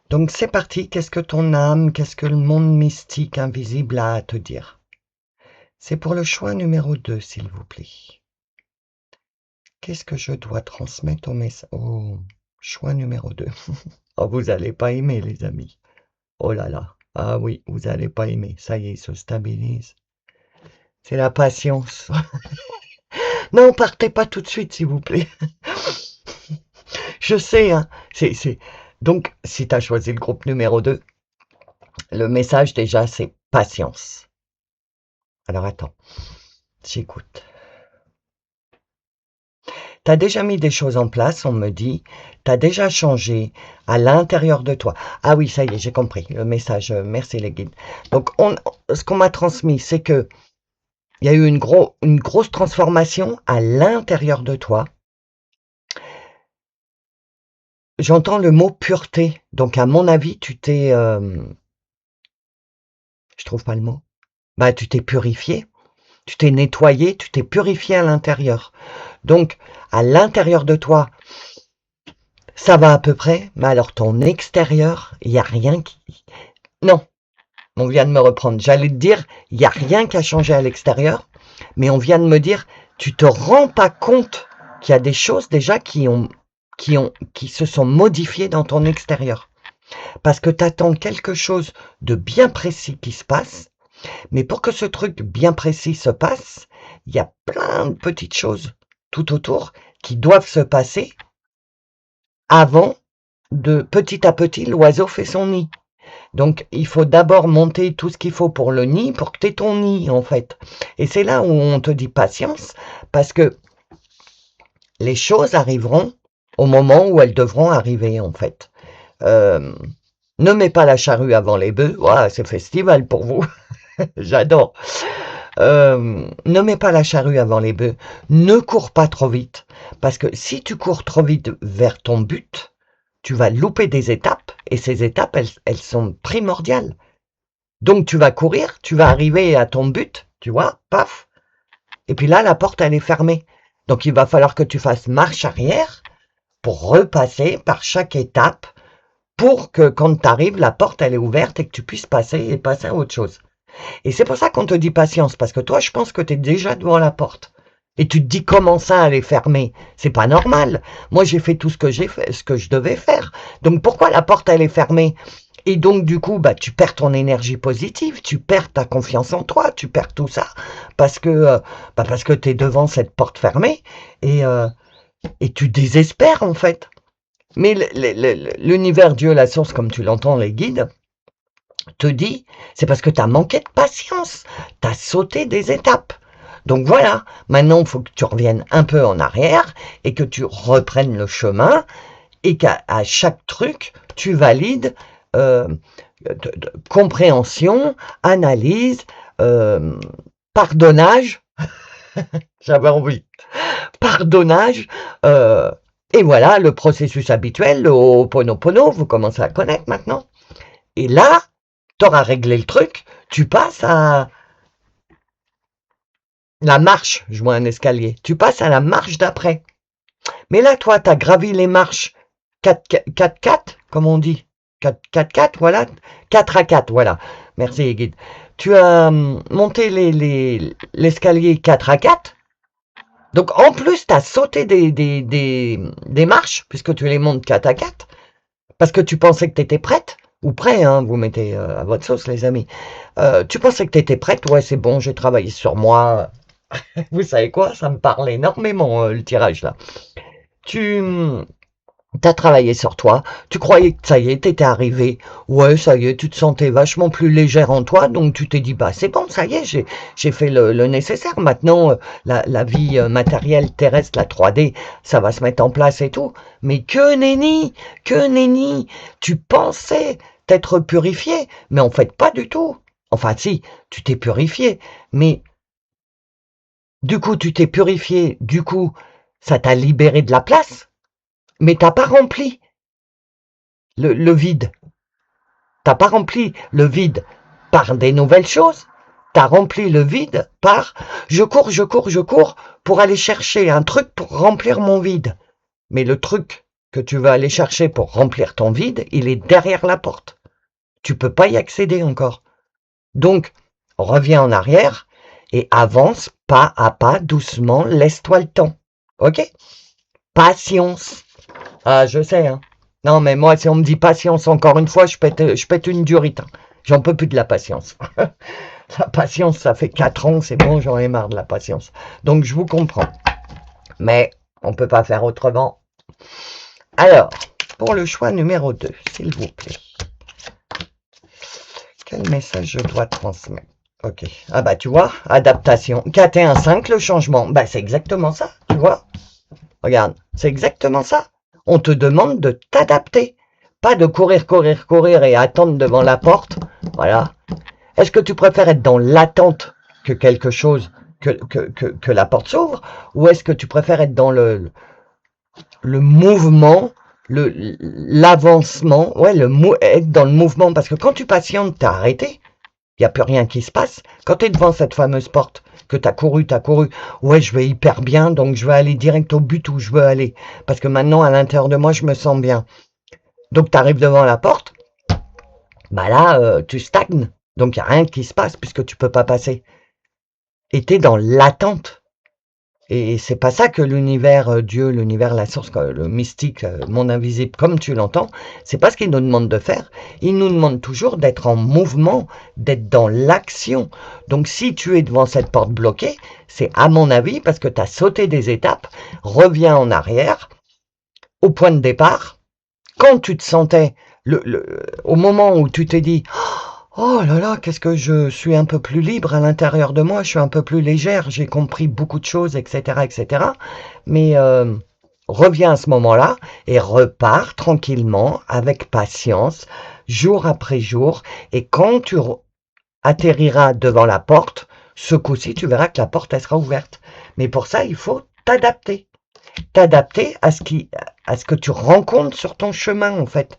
Donc c'est parti, qu'est-ce que ton âme, qu'est-ce que le monde mystique invisible a à te dire? C'est pour le choix numéro 2, s'il vous plaît. Qu'est-ce que je dois transmettre au choix numéro 2? Oh, vous allez pas aimer, les amis. Oh là là. Ah oui, vous allez pas aimer. Ça y est, il se stabilise. C'est la patience. Non, partez pas tout de suite, s'il vous plaît. Je sais, hein. Donc, si tu as choisi le groupe numéro 2, le message déjà, c'est patience. Alors attends, j'écoute. Tu as déjà mis des choses en place, on me dit. Tu as déjà changé à l'intérieur de toi. Ah oui, ça y est, j'ai compris le message. Merci les guides. Donc, ce qu'on m'a transmis, c'est que il y a eu une grosse transformation à l'intérieur de toi. J'entends le mot pureté. Donc, à mon avis, je trouve pas le mot. Bah, tu t'es purifié, tu t'es nettoyé, tu t'es purifié à l'intérieur. Donc, à l'intérieur de toi, ça va à peu près, mais alors ton extérieur, il n'y a rien qui... Non, on vient de me reprendre. J'allais te dire, il n'y a rien qui a changé à l'extérieur, mais on vient de me dire, tu te rends pas compte qu'il y a des choses déjà qui se sont modifiées dans ton extérieur. Parce que tu attends quelque chose de bien précis qui se passe, mais pour que ce truc bien précis se passe, il y a plein de petites choses tout autour qui doivent se passer avant de petit à petit, l'oiseau fait son nid. Donc, il faut d'abord monter tout ce qu'il faut pour le nid, pour que tu aies ton nid, en fait. Et c'est là où on te dit patience, parce que les choses arriveront au moment où elles devront arriver, en fait. Euh, ne mets pas la charrue avant les bœufs. Ouah, c'est festival pour vous. J'adore. Ne mets pas la charrue avant les bœufs. Ne cours pas trop vite. Parce que si tu cours trop vite vers ton but, tu vas louper des étapes. Et ces étapes, elles sont primordiales. Donc tu vas courir, tu vas arriver à ton but, tu vois, paf. Et puis là, la porte, elle est fermée. Donc il va falloir que tu fasses marche arrière pour repasser par chaque étape pour que quand tu arrives, la porte, elle est ouverte et que tu puisses passer et passer à autre chose. Et c'est pour ça qu'on te dit patience, parce que toi, je pense que tu es déjà devant la porte. Et tu te dis comment ça, elle est fermée? C'est pas normal. Moi, j'ai fait tout ce que j'ai fait, ce que je devais faire. Donc pourquoi la porte, elle est fermée? Et donc, du coup, bah, tu perds ton énergie positive, tu perds ta confiance en toi, tu perds tout ça, parce que tu es devant cette porte fermée, et, euh, et tu désespères, en fait. Mais l'univers, Dieu, la source, comme tu l'entends, les guides, te dit, c'est parce que tu as manqué de patience, tu as sauté des étapes. Donc voilà, maintenant, il faut que tu reviennes un peu en arrière, et que tu reprennes le chemin, et qu'à chaque truc, tu valides euh, compréhension, analyse, euh, pardonnage, j'avais envie, pardonnage, euh, et voilà le processus habituel, le Ho'oponopono, vous commencez à connaître maintenant. Et là, tu auras réglé le truc, tu passes à la marche, je vois un escalier, tu passes à la marche d'après. Mais là, toi, tu as gravi les marches 4-4, comme on dit. 4-4, voilà. 4 à 4, voilà. Merci, guide. Tu as monté l'escalier 4 à 4. Donc, en plus, tu as sauté des marches, puisque tu les montes 4 à 4, parce que tu pensais que tu étais prête, ou prêt, hein, vous mettez à votre sauce, les amis. Tu pensais que tu étais prête, ouais, c'est bon, j'ai travaillé sur moi. Vous savez quoi, ça me parle énormément, le tirage, là. Tu T'as travaillé sur toi, tu croyais que ça y est, t'étais arrivé, ouais, ça y est, tu te sentais vachement plus légère en toi, donc tu t'es dit, bah c'est bon, ça y est, j'ai fait le nécessaire, maintenant, la vie matérielle terrestre, la 3D, ça va se mettre en place et tout. Mais que nenni, tu pensais t'être purifié, mais en fait pas du tout. Enfin si, tu t'es purifié, mais du coup tu t'es purifié, du coup ça t'a libéré de la place, mais t'as pas rempli le vide. T'as pas rempli le vide par des nouvelles choses. T'as rempli le vide par je cours pour aller chercher un truc pour remplir mon vide. Mais le truc que tu vas aller chercher pour remplir ton vide, il est derrière la porte. Tu peux pas y accéder encore. Donc, reviens en arrière et avance pas à pas, doucement, laisse-toi le temps. Ok? Patience. Ah, je sais, hein. Non, mais moi, si on me dit patience encore une fois, je pète une durite, hein. J'en peux plus de la patience. La patience, ça fait 4 ans, c'est bon, j'en ai marre de la patience. Donc, je vous comprends. Mais on peut pas faire autrement. Alors, pour le choix numéro 2, s'il vous plaît. Quel message je dois transmettre? Ok. Ah bah, tu vois, adaptation. 4 et 1, 5, le changement. Bah, c'est exactement ça, tu vois. Regarde, c'est exactement ça. On te demande de t'adapter. Pas de courir et attendre devant la porte. Voilà. Est-ce que tu préfères être dans l'attente que quelque chose, que la porte s'ouvre, ou est-ce que tu préfères être dans le mouvement, l'avancement, ouais, être dans le mouvement, parce que quand tu patientes, t'es arrêté, il n'y a plus rien qui se passe. Quand tu es devant cette fameuse porte, que tu as couru, ouais, je vais hyper bien, donc je vais aller direct au but où je veux aller, parce que maintenant, à l'intérieur de moi, je me sens bien. Donc, tu arrives devant la porte, bah là, tu stagnes, donc il n'y a rien qui se passe, puisque tu peux pas passer. Et tu es dans l'attente. Et c'est pas ça que l'univers, Dieu, l'univers, la source, le mystique, monde invisible, comme tu l'entends, c'est pas ce qu'il nous demande de faire. Il nous demande toujours d'être en mouvement, d'être dans l'action. Donc si tu es devant cette porte bloquée, c'est à mon avis parce que tu as sauté des étapes, reviens en arrière, au point de départ, quand tu te sentais, au moment où tu t'es dit, oh là là, qu'est-ce que je suis un peu plus libre à l'intérieur de moi, je suis un peu plus légère, j'ai compris beaucoup de choses, etc., etc. Mais reviens à ce moment-là et repars tranquillement, avec patience, jour après jour. Et quand tu atterriras devant la porte, ce coup-ci, tu verras que la porte, elle sera ouverte. Mais pour ça, il faut t'adapter. T'adapter à ce que tu rencontres sur ton chemin, en fait.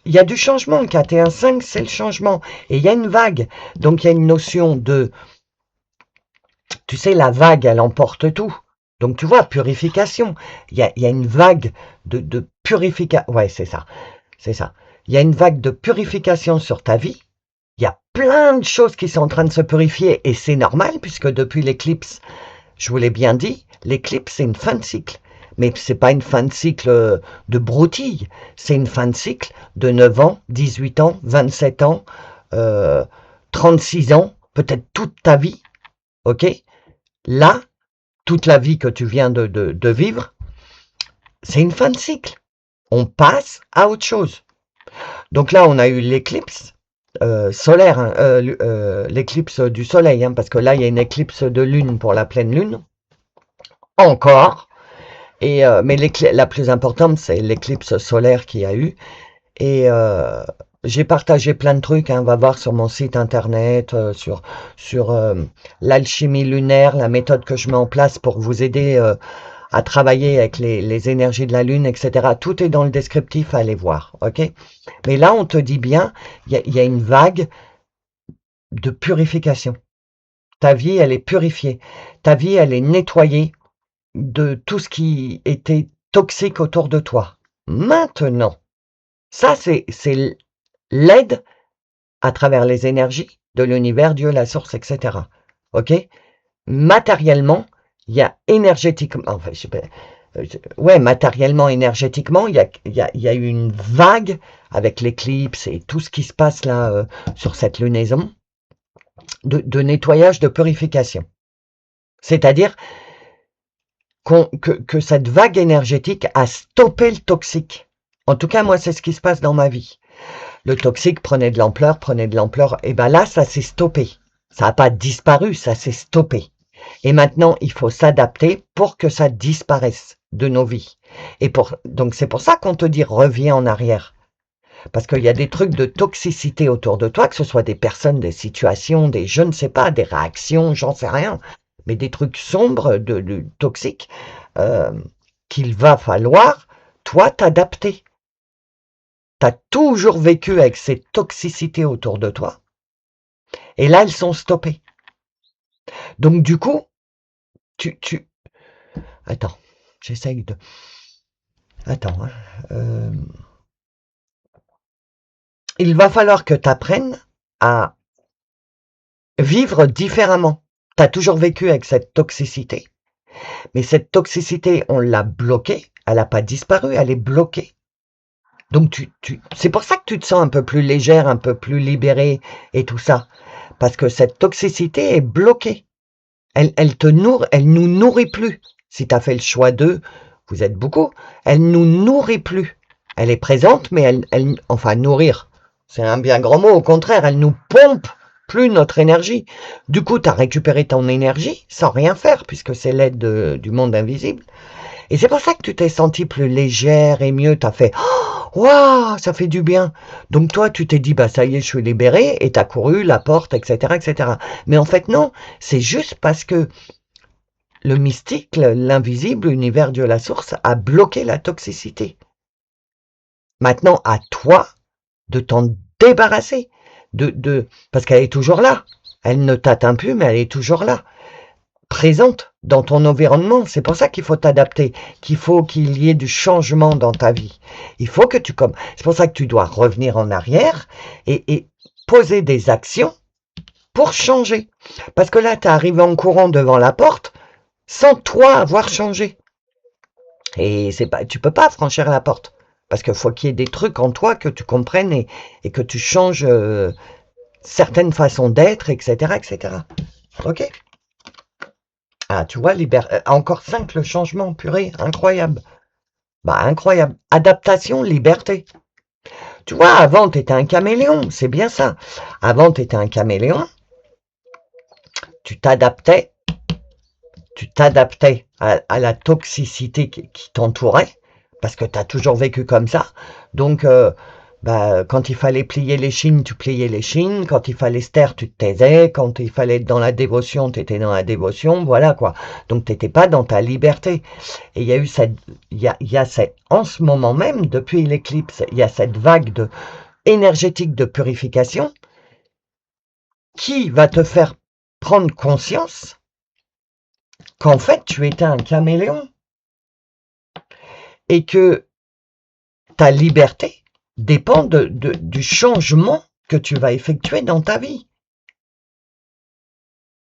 Il y a du changement, 4 et 1, 5, c'est le changement. Et il y a une vague. Donc il y a une notion de, tu sais, la vague, elle emporte tout. Donc tu vois, purification. Il y a une vague de purification. Ouais, c'est ça. C'est ça. Il y a une vague de purification sur ta vie. Il y a plein de choses qui sont en train de se purifier et c'est normal puisque depuis l'éclipse, je vous l'ai bien dit, l'éclipse, c'est une fin de cycle. Mais c'est pas une fin de cycle de broutille, c'est une fin de cycle de 9 ans, 18 ans, 27 ans, euh, 36 ans, peut-être toute ta vie, ok? Là, toute la vie que tu viens de vivre, c'est une fin de cycle. On passe à autre chose. Donc là, on a eu l'éclipse solaire, hein, l'éclipse du soleil, hein, parce que là, il y a une éclipse de lune pour la pleine lune, encore. Et, mais la plus importante, c'est l'éclipse solaire qu'il y a eu. Et j'ai partagé plein de trucs, hein, va voir sur mon site internet, sur l'alchimie lunaire, la méthode que je mets en place pour vous aider à travailler avec les énergies de la Lune, etc. Tout est dans le descriptif, allez voir, ok? Mais là, on te dit bien, il y a une vague de purification. Ta vie, elle est purifiée. Ta vie, elle est nettoyée de tout ce qui était toxique autour de toi. Maintenant, ça, c'est l'aide à travers les énergies de l'univers, Dieu, la source, etc. Ok? Matériellement, il y a énergétiquement, enfin, ouais, matériellement, énergétiquement, il y a eu une vague avec l'éclipse et tout ce qui se passe là sur cette lunaison de nettoyage, de purification. C'est-à-dire, que cette vague énergétique a stoppé le toxique. En tout cas, moi, c'est ce qui se passe dans ma vie. Le toxique prenait de l'ampleur, et ben là, ça s'est stoppé. Ça n'a pas disparu, ça s'est stoppé. Et maintenant, il faut s'adapter pour que ça disparaisse de nos vies. Donc, c'est pour ça qu'on te dit reviens en arrière. Parce qu'il y a des trucs de toxicité autour de toi, que ce soit des personnes, des situations, des je ne sais pas, des réactions, j'en sais rien, mais des trucs sombres, de toxiques, qu'il va falloir, toi, t'adapter. Tu as toujours vécu avec ces toxicités autour de toi, et là, elles sont stoppées. Donc, du coup, Attends, j'essaye de... Attends, hein, il va falloir que tu apprennes à vivre différemment. Tu as toujours vécu avec cette toxicité, mais cette toxicité, on l'a bloquée, elle n'a pas disparu, elle est bloquée. Donc c'est pour ça que tu te sens un peu plus légère, un peu plus libérée et tout ça. Parce que cette toxicité est bloquée. Elle nous nourrit plus. Si tu as fait le choix d'eux, vous êtes beaucoup, elle nous nourrit plus. Elle est présente, mais enfin nourrir, c'est un bien grand mot, au contraire, elle nous pompe plus notre énergie. Du coup, tu as récupéré ton énergie sans rien faire, puisque c'est l'aide du monde invisible. Et c'est pour ça que tu t'es sentie plus légère et mieux, tu as fait « Waouh, ça fait du bien !» Donc toi, tu t'es dit « Bah ça y est, je suis libéré » et tu as couru la porte, etc., etc. Mais en fait, non, c'est juste parce que le mystique, l'invisible, l'univers Dieu la source, a bloqué la toxicité. Maintenant, à toi de t'en débarrasser, parce qu'elle est toujours là. Elle ne t'atteint plus, mais elle est toujours là, présente dans ton environnement. C'est pour ça qu'il faut t'adapter, qu'il faut qu'il y ait du changement dans ta vie. Il faut que c'est pour ça que tu dois revenir en arrière et poser des actions pour changer. Parce que là, tu es arrivé en courant devant la porte sans toi avoir changé. Et tu peux pas franchir la porte. Parce qu'il faut qu'il y ait des trucs en toi que tu comprennes et que tu changes certaines façons d'être, etc., etc. Ok? Ah, tu vois, encore 5, le changement, purée, incroyable. Bah, incroyable. Adaptation, liberté. Tu vois, avant, tu étais un caméléon, c'est bien ça. Avant, tu étais un caméléon, tu t'adaptais à la toxicité qui t'entourait, parce que tu as toujours vécu comme ça. Donc, quand il fallait plier les chines, tu pliais les chines. Quand il fallait se taire, tu te taisais. Quand il fallait être dans la dévotion, tu étais dans la dévotion. Voilà quoi. Donc, tu n'étais pas dans ta liberté. Et il y a eu en ce moment même, depuis l'éclipse, il y a cette vague énergétique de purification qui va te faire prendre conscience qu'en fait, tu étais un caméléon et que ta liberté dépend du changement que tu vas effectuer dans ta vie.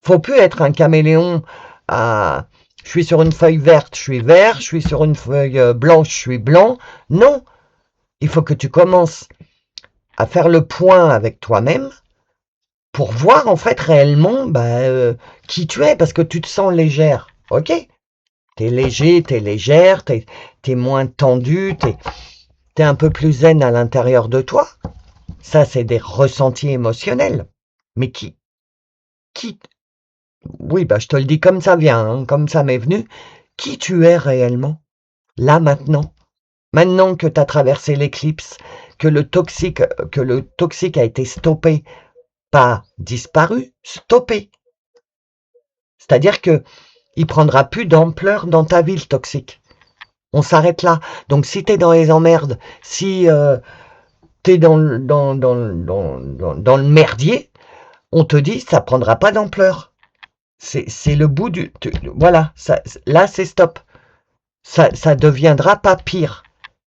Faut plus être un caméléon à je suis sur une feuille verte, je suis vert, je suis sur une feuille blanche, je suis blanc. Non, il faut que tu commences à faire le point avec toi-même pour voir en fait réellement qui tu es, parce que tu te sens légère. Ok, t'es léger, t'es légère, t'es moins tendu, t'es un peu plus zen à l'intérieur de toi. Ça, c'est des ressentis émotionnels. Mais oui, je te le dis comme ça vient, hein, comme ça m'est venu. Qui tu es réellement, là, maintenant? Maintenant que tu as traversé l'éclipse, que le toxique a été stoppé, pas disparu, stoppé. C'est-à-dire que il prendra plus d'ampleur dans ta vie, le toxique. On s'arrête là. Donc, si tu es dans les emmerdes, si tu es dans le merdier, on te dit ça prendra pas d'ampleur. C'est le bout voilà, là c'est stop. Ça deviendra pas pire.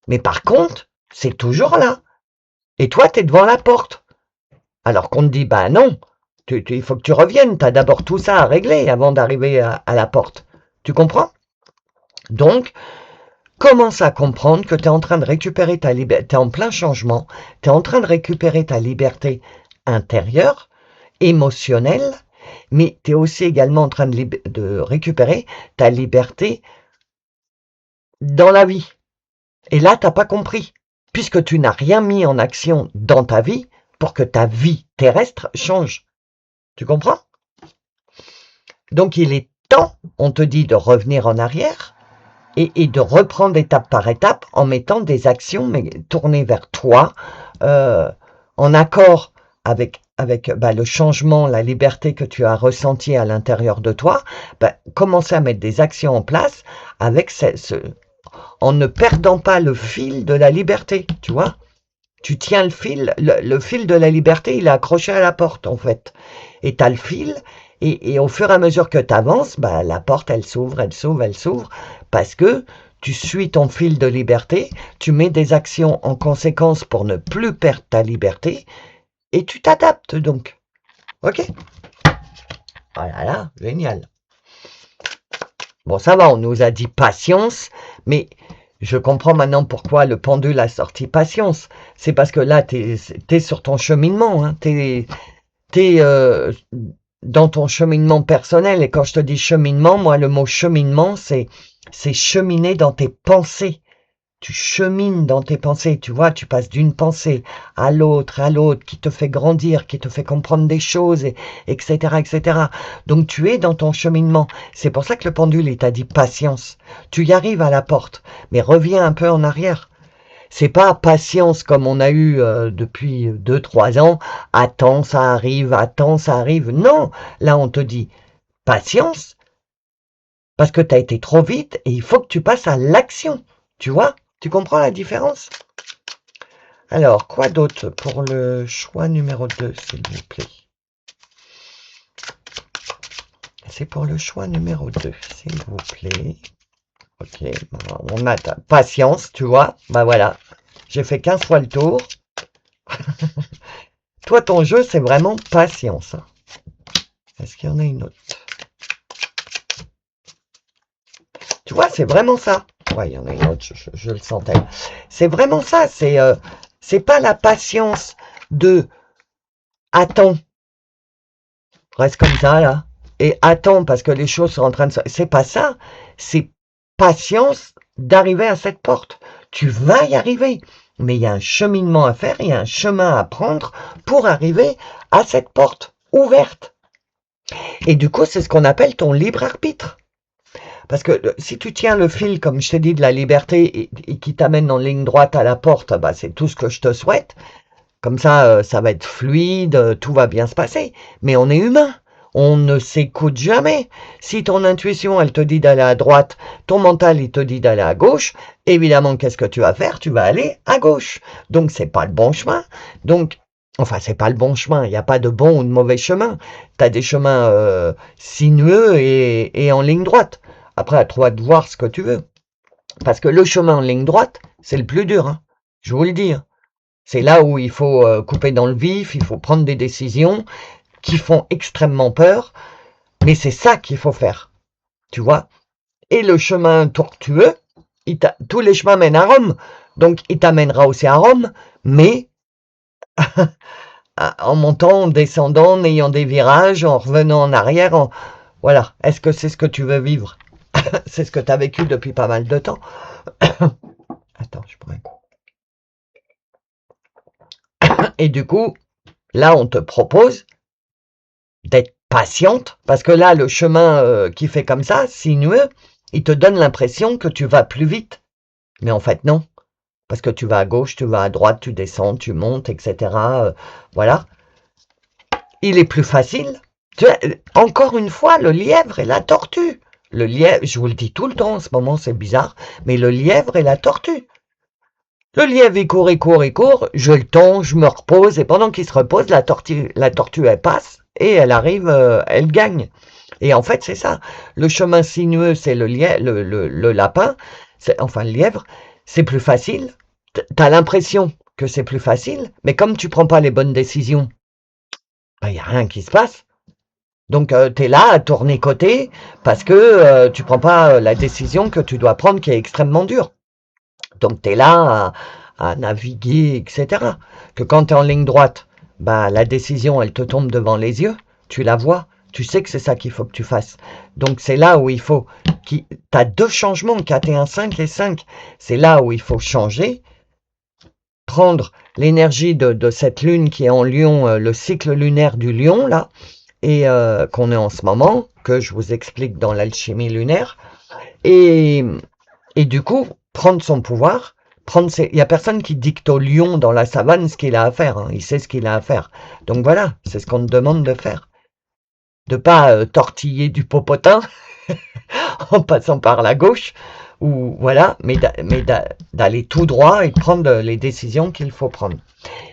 Mais par contre, c'est toujours là. Et toi, tu es devant la porte. Alors qu'on te dit, bah non, il faut que tu reviennes. Tu as d'abord tout ça à régler avant d'arriver à la porte. Tu comprends? Donc, commence à comprendre que tu es en train de récupérer ta liberté. Tu es en plein changement. Tu es en train de récupérer ta liberté intérieure, émotionnelle, mais tu es aussi également en train de récupérer ta liberté dans la vie. Et là, t'as pas compris, puisque tu n'as rien mis en action dans ta vie pour que ta vie terrestre change. Tu comprends? Donc il est temps, on te dit, de revenir en arrière et de reprendre étape par étape en mettant des actions mais tournées vers toi, en accord avec le changement, la liberté que tu as ressenti à l'intérieur de toi. Commencer à mettre des actions en place avec en ne perdant pas le fil de la liberté, tu vois. Tu tiens le fil, le fil de la liberté, il est accroché à la porte, en fait. Et tu as le fil, et au fur et à mesure que tu avances, la porte, elle s'ouvre, elle s'ouvre, elle s'ouvre, parce que tu suis ton fil de liberté, tu mets des actions en conséquence pour ne plus perdre ta liberté, et tu t'adaptes donc. Ok? Voilà, génial. Bon, ça va, on nous a dit patience, mais je comprends maintenant pourquoi le pendule a sorti patience. C'est parce que là, t'es sur ton cheminement, hein. T'es dans ton cheminement personnel. Et quand je te dis cheminement, moi, le mot cheminement, c'est cheminer dans tes pensées. Tu chemines dans tes pensées, tu vois, tu passes d'une pensée à l'autre, qui te fait grandir, qui te fait comprendre des choses, etc., etc. Donc tu es dans ton cheminement. C'est pour ça que le pendule, il t'a dit patience. Tu y arrives à la porte, mais reviens un peu en arrière. C'est pas patience comme on a eu depuis 2-3 ans. Attends, ça arrive, attends, ça arrive. Non, là on te dit patience, parce que tu as été trop vite et il faut que tu passes à l'action. Tu vois? Tu comprends la différence? Alors, quoi d'autre pour le choix numéro 2, s'il vous plaît? C'est pour le choix numéro 2, s'il vous plaît. Ok, on a ta patience, tu vois. Bah voilà, j'ai fait 15 fois le tour. Toi, ton jeu, c'est vraiment patience. Est-ce qu'il y en a une autre? Tu vois, c'est vraiment ça. Ouais, il y en a une autre, je le sentais. C'est vraiment ça, c'est pas la patience de attends, reste comme ça là, et attends parce que les choses sont en train de se... C'est pas ça, c'est patience d'arriver à cette porte. Tu vas y arriver, mais il y a un cheminement à faire, il y a un chemin à prendre pour arriver à cette porte ouverte. Et du coup, c'est ce qu'on appelle ton libre arbitre. Parce que si tu tiens le fil, comme je t'ai dit, de la liberté et qui t'amène en ligne droite à la porte, c'est tout ce que je te souhaite. Comme ça, ça va être fluide, tout va bien se passer. Mais on est humain. On ne s'écoute jamais. Si ton intuition, elle te dit d'aller à droite, ton mental, il te dit d'aller à gauche, évidemment, qu'est-ce que tu vas faire? Tu vas aller à gauche. Donc, c'est pas le bon chemin. Donc, enfin, c'est pas le bon chemin. Il n'y a pas de bon ou de mauvais chemin. Tu as des chemins sinueux et en ligne droite. Après, à toi de voir ce que tu veux. Parce que le chemin en ligne droite, c'est le plus dur. Hein. Je vous le dis. Hein. C'est là où il faut couper dans le vif, il faut prendre des décisions qui font extrêmement peur, mais c'est ça qu'il faut faire, tu vois. Et le chemin tortueux, tous les chemins mènent à Rome, donc il t'amènera aussi à Rome, mais en montant, en descendant, en ayant des virages, en revenant en arrière, voilà. Est-ce que c'est ce que tu veux vivre? C'est ce que tu as vécu depuis pas mal de temps. Attends, je prends un coup. Et du coup, là, on te propose d'être patiente, parce que là, le chemin qui fait comme ça, sinueux, il te donne l'impression que tu vas plus vite. Mais en fait, non. Parce que tu vas à gauche, tu vas à droite, tu descends, tu montes, etc. Voilà. Il est plus facile. Tu vois, encore une fois, le lièvre et la tortue. Le lièvre, je vous le dis tout le temps en ce moment, c'est bizarre, mais le lièvre et la tortue. Le lièvre, il court, il court, il court, je le tends, je me repose, et pendant qu'il se repose, la tortue, elle passe, et elle arrive, elle gagne. Et en fait, c'est ça. Le chemin sinueux, c'est le lapin, enfin le lièvre, c'est plus facile. T'as l'impression que c'est plus facile, mais comme tu prends pas les bonnes décisions, il n'y a rien qui se passe. Donc, tu es là à tourner côté, parce que tu prends pas la décision que tu dois prendre qui est extrêmement dure. Donc, tu es là à naviguer, etc. Que quand tu es en ligne droite, la décision, elle te tombe devant les yeux, tu la vois, tu sais que c'est ça qu'il faut que tu fasses. Donc, c'est là où il faut tu as 2 changements, 4 et 1, 5 et 5. C'est là où il faut changer, prendre l'énergie de cette lune qui est en Lion, le cycle lunaire du Lion, là, et qu'on est en ce moment, que je vous explique dans l'alchimie lunaire, et du coup, prendre son pouvoir, il n'y a personne qui dicte au lion dans la savane ce qu'il a à faire, hein. Il sait ce qu'il a à faire. Donc voilà, c'est ce qu'on te demande de faire. De pas tortiller du popotin en passant par la gauche, ou voilà, mais d'aller tout droit et prendre les décisions qu'il faut prendre.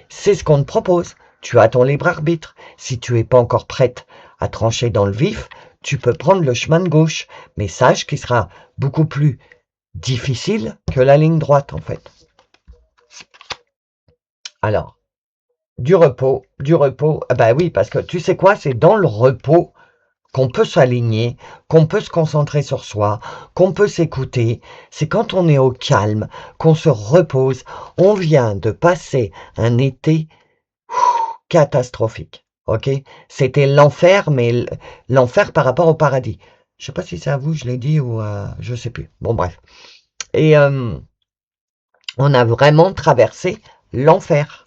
C'est ce qu'on te propose. Tu as ton libre arbitre. Si tu n'es pas encore prête à trancher dans le vif, tu peux prendre le chemin de gauche, mais sache qu'il sera beaucoup plus difficile que la ligne droite, en fait. Alors, du repos, bah oui, parce que tu sais quoi, c'est dans le repos qu'on peut s'aligner, qu'on peut se concentrer sur soi, qu'on peut s'écouter. C'est quand on est au calme, qu'on se repose. On vient de passer un été catastrophique, ok? C'était l'enfer, mais l'enfer par rapport au paradis. Je sais pas si c'est à vous, je l'ai dit, ou je sais plus. Bon, bref. Et on a vraiment traversé l'enfer.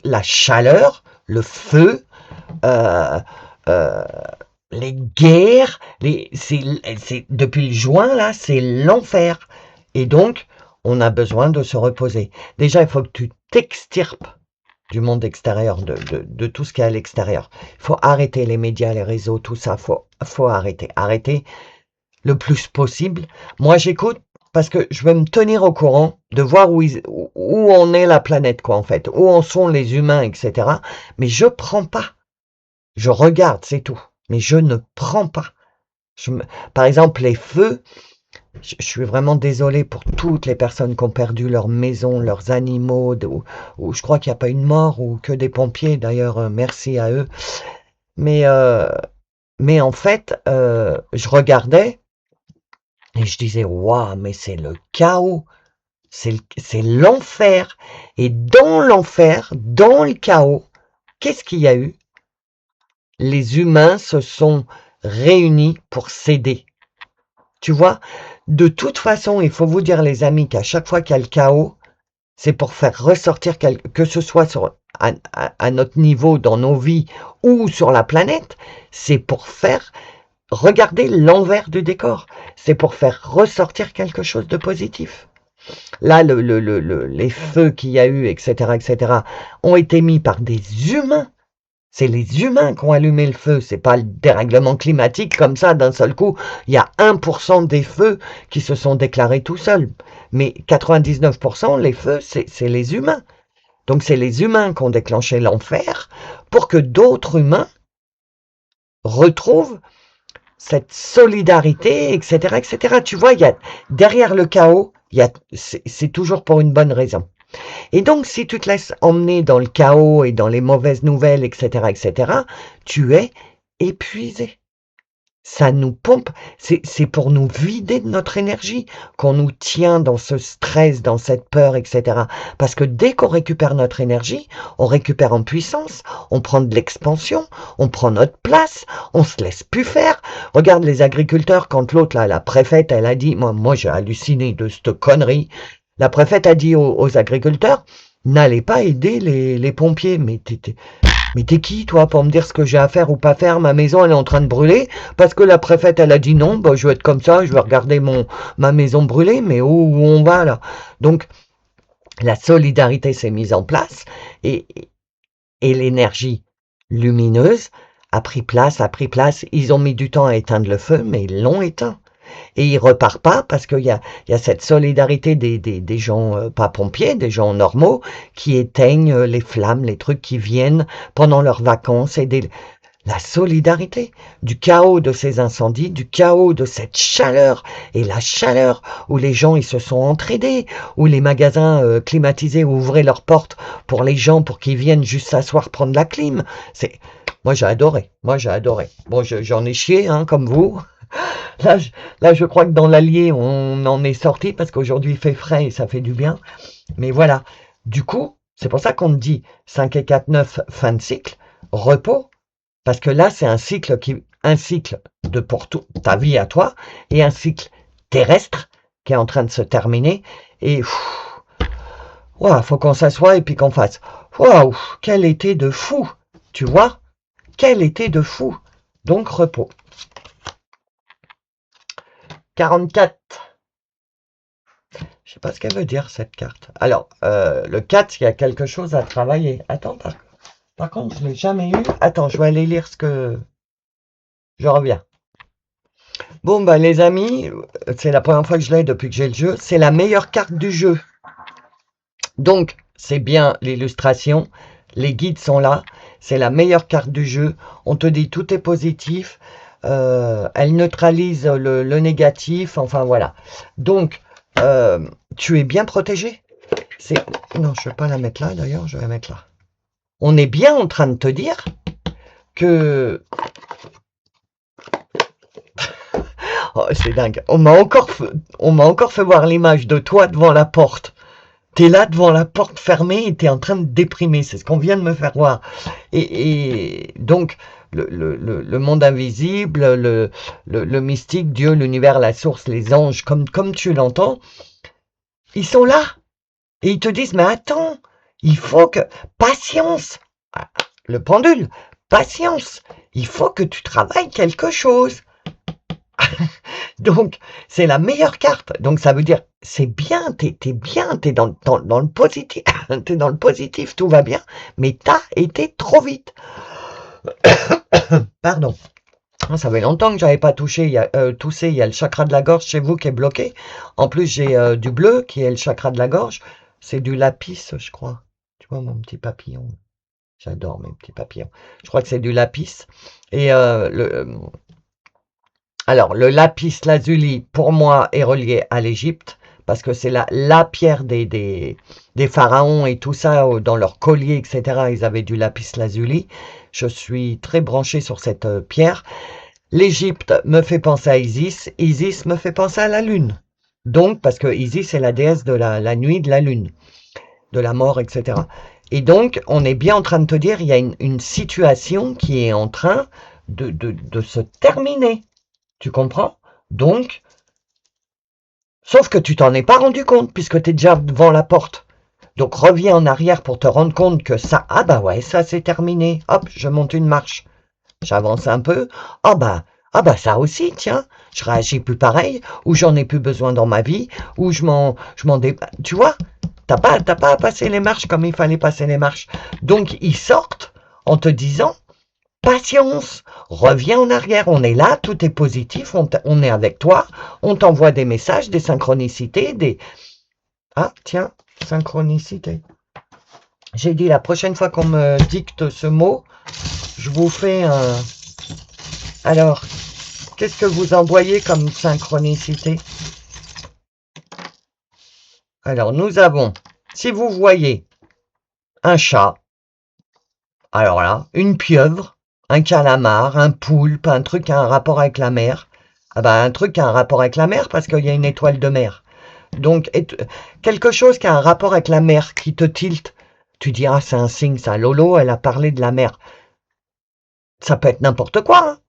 La chaleur, le feu, euh, euh, les guerres, depuis le juin, là, c'est l'enfer. Et donc, on a besoin de se reposer. Déjà, il faut que tu t'extirpes du monde extérieur, de tout ce qui est à l'extérieur. Il faut arrêter les médias, les réseaux, tout ça. Faut arrêter. Arrêter le plus possible. Moi, j'écoute parce que je veux me tenir au courant de voir où en est la planète, quoi, en fait. Où en sont les humains, etc. Mais je prends pas. Je regarde, c'est tout. Mais je ne prends pas. Par exemple, les feux, je suis vraiment désolé pour toutes les personnes qui ont perdu leur maison, leurs animaux, ou je crois qu'il n'y a pas une mort, ou que des pompiers, d'ailleurs, merci à eux. Mais en fait, je regardais, et je disais, waouh, mais c'est le chaos, c'est l'enfer. Et dans l'enfer, dans le chaos, qu'est-ce qu'il y a eu? Les humains se sont réunis pour s'aider. Tu vois, de toute façon, il faut vous dire, les amis, qu'à chaque fois qu'il y a le chaos, c'est pour faire ressortir, que ce soit à notre niveau, dans nos vies, ou sur la planète, c'est pour faire regarder l'envers du décor. C'est pour faire ressortir quelque chose de positif. Là, les feux qu'il y a eu, etc., ont été mis par des humains. C'est les humains qui ont allumé le feu, c'est pas le dérèglement climatique comme ça d'un seul coup. Il y a 1% des feux qui se sont déclarés tout seuls. Mais 99%, les feux, c'est les humains. Donc c'est les humains qui ont déclenché l'enfer pour que d'autres humains retrouvent cette solidarité, etc. Tu vois, derrière le chaos, c'est toujours pour une bonne raison. Et donc, si tu te laisses emmener dans le chaos et dans les mauvaises nouvelles, etc., tu es épuisé. Ça nous pompe, c'est pour nous vider de notre énergie qu'on nous tient dans ce stress, dans cette peur, etc. Parce que dès qu'on récupère notre énergie, on récupère en puissance, on prend de l'expansion, on prend notre place, on se laisse plus faire. Regarde les agriculteurs, quand l'autre, là, la préfète, elle a dit, moi j'ai halluciné de cette connerie, la préfète a dit aux agriculteurs, n'allez pas aider les pompiers. Mais t'es qui, toi, pour me dire ce que j'ai à faire ou pas faire? Ma maison, elle est en train de brûler. Parce que la préfète, elle a dit non, bah, je vais être comme ça, je vais regarder ma maison brûler. Mais où on va, là? Donc, la solidarité s'est mise en place et l'énergie lumineuse a pris place. Ils ont mis du temps à éteindre le feu, mais ils l'ont éteint. Et il repart pas parce qu'il y a cette solidarité des gens, pas pompiers, des gens normaux, qui éteignent les flammes, les trucs qui viennent pendant leurs vacances, la solidarité du chaos de ces incendies, du chaos de cette chaleur, et la chaleur où les gens ils se sont entraidés, où les magasins climatisés ouvraient leurs portes pour les gens pour qu'ils viennent juste s'asseoir prendre la clim. Moi j'ai adoré. Bon, j'en ai chié, hein, comme vous. Là, je crois que dans l'Allier, on en est sorti parce qu'aujourd'hui, il fait frais et ça fait du bien. Mais voilà. Du coup, c'est pour ça qu'on dit 5 et 4, 9, fin de cycle, repos. Parce que là, c'est un cycle un cycle de pour ta vie à toi et un cycle terrestre qui est en train de se terminer. Et wow, faut qu'on s'assoie et puis qu'on fasse waouh, quel été de fou, tu vois, quel été de fou. Donc repos. 44. Je sais pas ce qu'elle veut dire cette carte. Alors, le 4, il y a quelque chose à travailler. Attends, par contre, je l'ai jamais eu. Attends, je vais aller lire ce que... Je reviens. Bon, bah les amis, c'est la première fois que je l'ai depuis que j'ai le jeu. C'est la meilleure carte du jeu. Donc, c'est bien l'illustration. Les guides sont là. C'est la meilleure carte du jeu. On te dit tout est positif. Elle neutralise le négatif. Enfin, voilà. Donc, tu es bien protégé. Non, je ne vais pas la mettre là, d'ailleurs. Je vais la mettre là. On est bien en train de te dire que... Oh, c'est dingue. On m'a encore fait voir l'image de toi devant la porte. T'es là devant la porte fermée et t'es en train de déprimer. C'est ce qu'on vient de me faire voir. Et donc, le monde invisible, le mystique, Dieu, l'univers, la source, les anges, comme tu l'entends, ils sont là. Et ils te disent, mais attends, il faut que... Patience. Le pendule. Patience. Il faut que tu travailles quelque chose. Donc, c'est la meilleure carte. Donc, ça veut dire, c'est bien, t'es bien, t'es dans le positif, t'es dans le positif, tout va bien, mais t'as été trop vite. Pardon. Ça fait longtemps que j'avais pas toussé, il y a le chakra de la gorge chez vous qui est bloqué. En plus, j'ai du bleu qui est le chakra de la gorge. C'est du lapis, je crois. Tu vois, mon petit papillon. J'adore mes petits papillons. Je crois que c'est du lapis. Et alors, le lapis lazuli, pour moi, est relié à l'Égypte, parce que c'est la pierre des pharaons et tout ça, dans leurs colliers, etc. Ils avaient du lapis lazuli. Je suis très branché sur cette pierre. L'Égypte me fait penser à Isis. Isis me fait penser à la lune. Donc, parce que Isis est la déesse de la nuit, de la lune, de la mort, etc. Et donc, on est bien en train de te dire, il y a une situation qui est en train de se terminer. Tu comprends? Donc, sauf que tu t'en es pas rendu compte puisque tu es déjà devant la porte. Donc, reviens en arrière pour te rendre compte que ça, ah bah ouais, ça c'est terminé. Hop, je monte une marche. J'avance un peu. Ah bah ça aussi, tiens, je réagis plus pareil, ou j'en ai plus besoin dans ma vie, ou je m'en tu vois, t'as pas à passer les marches comme il fallait passer les marches. Donc, ils sortent en te disant, patience, reviens en arrière, on est là, tout est positif, on est avec toi, on t'envoie des messages, des synchronicités, des... Ah, tiens, synchronicité. J'ai dit la prochaine fois qu'on me dicte ce mot, je vous fais un... Alors, qu'est-ce que vous envoyez comme synchronicité? Alors, nous avons, si vous voyez un chat, alors là, une pieuvre, un calamar, un poulpe, un truc qui a un rapport avec la mer. Ah bah, un truc qui a un rapport avec la mer parce qu'il y a une étoile de mer. Donc, quelque chose qui a un rapport avec la mer qui te tilte, tu dis, ah, c'est un signe, ça. Lolo, elle a parlé de la mer. Ça peut être n'importe quoi. Hein.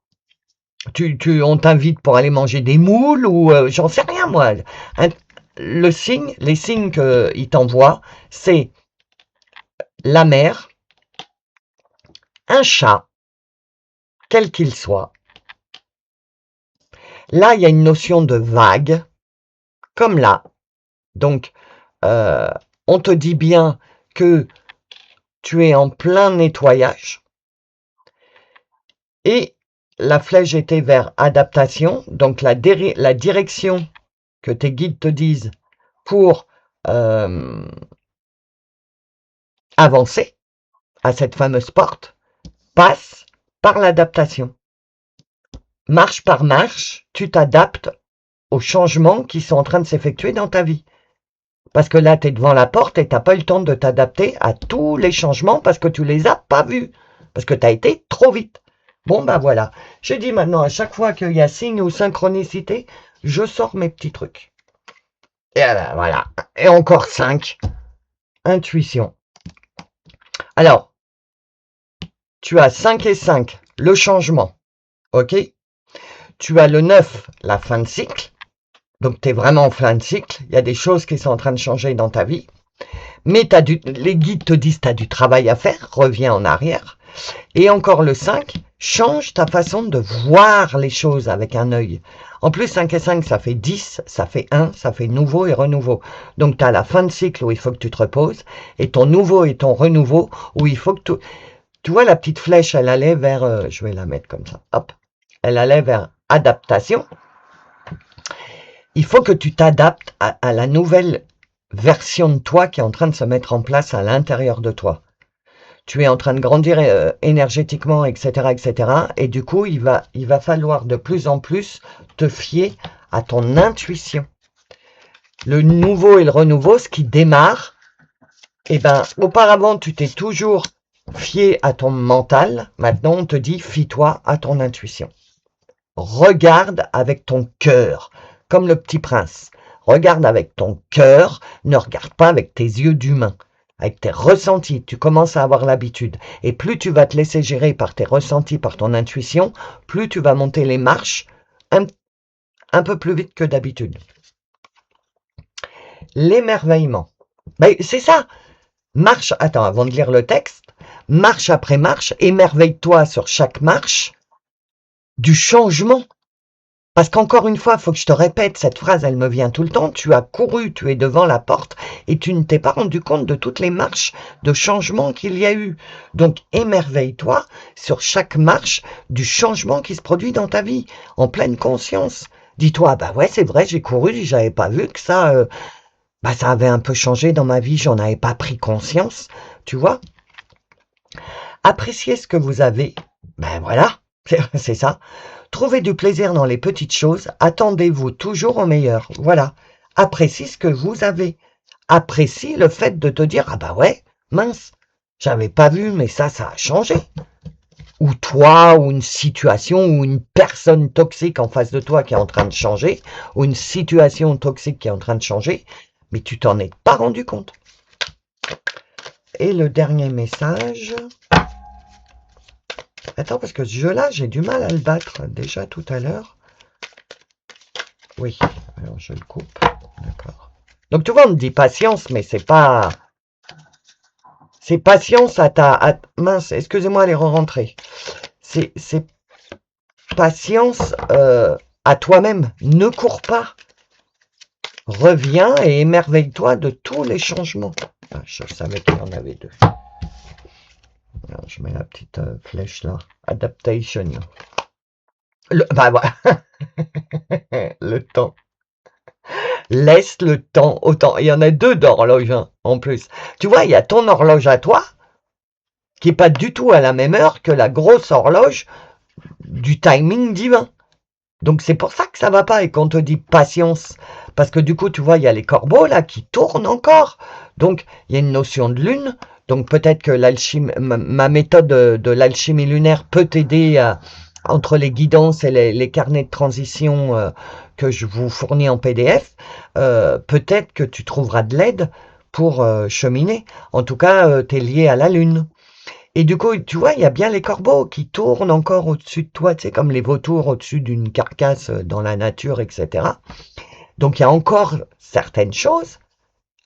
On t'invite pour aller manger des moules ou j'en sais rien, moi. Les signes qu'il t'envoie, c'est la mer, un chat, quel qu'il soit. Là, il y a une notion de vague, comme là. Donc, on te dit bien que tu es en plein nettoyage. Et la flèche était vers adaptation. Donc, la direction que tes guides te disent pour avancer à cette fameuse porte passe par l'adaptation. Marche par marche, tu t'adaptes aux changements qui sont en train de s'effectuer dans ta vie. Parce que là, tu es devant la porte et tu n'as pas eu le temps de t'adapter à tous les changements parce que tu les as pas vus. Parce que tu as été trop vite. Bon, ben voilà. Je dis maintenant, à chaque fois qu'il y a signe ou synchronicité, je sors mes petits trucs. Et voilà. Et encore 5. Intuition. Alors, tu as 5 et 5. Le changement. ok? Tu as le 9, la fin de cycle. Donc, tu es vraiment en fin de cycle. Il y a des choses qui sont en train de changer dans ta vie. Mais les guides te disent, tu as du travail à faire, reviens en arrière. Et encore le 5, change ta façon de voir les choses avec un œil. En plus, 5 et 5, ça fait 10, ça fait 1, ça fait nouveau et renouveau. Donc, tu as la fin de cycle où il faut que tu te reposes, et ton nouveau et ton renouveau où il faut que tu... Tu vois, la petite flèche, elle allait vers... je vais la mettre comme ça, hop. Elle allait vers adaptation. Il faut que tu t'adaptes à la nouvelle version de toi qui est en train de se mettre en place à l'intérieur de toi. Tu es en train de grandir énergétiquement, etc., etc. Et du coup, il va falloir de plus en plus te fier à ton intuition. Le nouveau et le renouveau, ce qui démarre, eh ben, auparavant, tu t'es toujours fié à ton mental. Maintenant, on te dit, fie-toi à ton intuition. Regarde avec ton cœur, comme le petit prince. Regarde avec ton cœur, ne regarde pas avec tes yeux d'humain. Avec tes ressentis, tu commences à avoir l'habitude. Et plus tu vas te laisser gérer par tes ressentis, par ton intuition, plus tu vas monter les marches un peu plus vite que d'habitude. L'émerveillement. Ben, c'est ça. Marche, attends, avant de lire le texte, marche après marche, émerveille-toi sur chaque marche du changement. Parce qu'encore une fois, il faut que je te répète, cette phrase, elle me vient tout le temps, tu as couru, tu es devant la porte et tu ne t'es pas rendu compte de toutes les marches de changement qu'il y a eu. Donc, émerveille-toi sur chaque marche du changement qui se produit dans ta vie, en pleine conscience. Dis-toi, bah ouais, c'est vrai, j'ai couru, j'avais pas vu que ça, ça avait un peu changé dans ma vie, j'en avais pas pris conscience, tu vois. Appréciez ce que vous avez, ben voilà, c'est ça. Trouvez du plaisir dans les petites choses, attendez-vous toujours au meilleur. Voilà, apprécie ce que vous avez. Apprécie le fait de te dire, ah bah ouais, mince, j'avais pas vu, mais ça a changé. Ou toi, ou une situation, ou une personne toxique en face de toi qui est en train de changer, ou une situation toxique qui est en train de changer, mais tu t'en es pas rendu compte. Et le dernier message... Attends, parce que ce jeu-là, j'ai du mal à le battre déjà tout à l'heure. Oui, alors je le coupe. D'accord. Donc tu vois, on me dit patience, mais c'est pas... C'est patience à ta... Mince, excusez-moi, elle est re-rentrée. C'est patience à toi-même. Ne cours pas. Reviens et émerveille-toi de tous les changements. Ah, je savais qu'il y en avait deux. Alors, je mets la petite flèche là. Adaptation. Bah voilà. Le temps. Laisse le temps au temps. Il y en a deux d'horloges hein, en plus. Tu vois, il y a ton horloge à toi, qui n'est pas du tout à la même heure que la grosse horloge du timing divin. Donc c'est pour ça que ça va pas et qu'on te dit patience. Parce que du coup, tu vois, il y a les corbeaux là qui tournent encore. Donc il y a une notion de lune. Donc peut-être que l'alchimie, ma méthode de l'alchimie lunaire peut t'aider entre les guidances et les carnets de transition que je vous fournis en PDF. Peut-être que tu trouveras de l'aide pour cheminer. En tout cas, tu es lié à la lune. Et du coup, tu vois, il y a bien les corbeaux qui tournent encore au-dessus de toi, tu sais, comme les vautours au-dessus d'une carcasse dans la nature, etc. Donc il y a encore certaines choses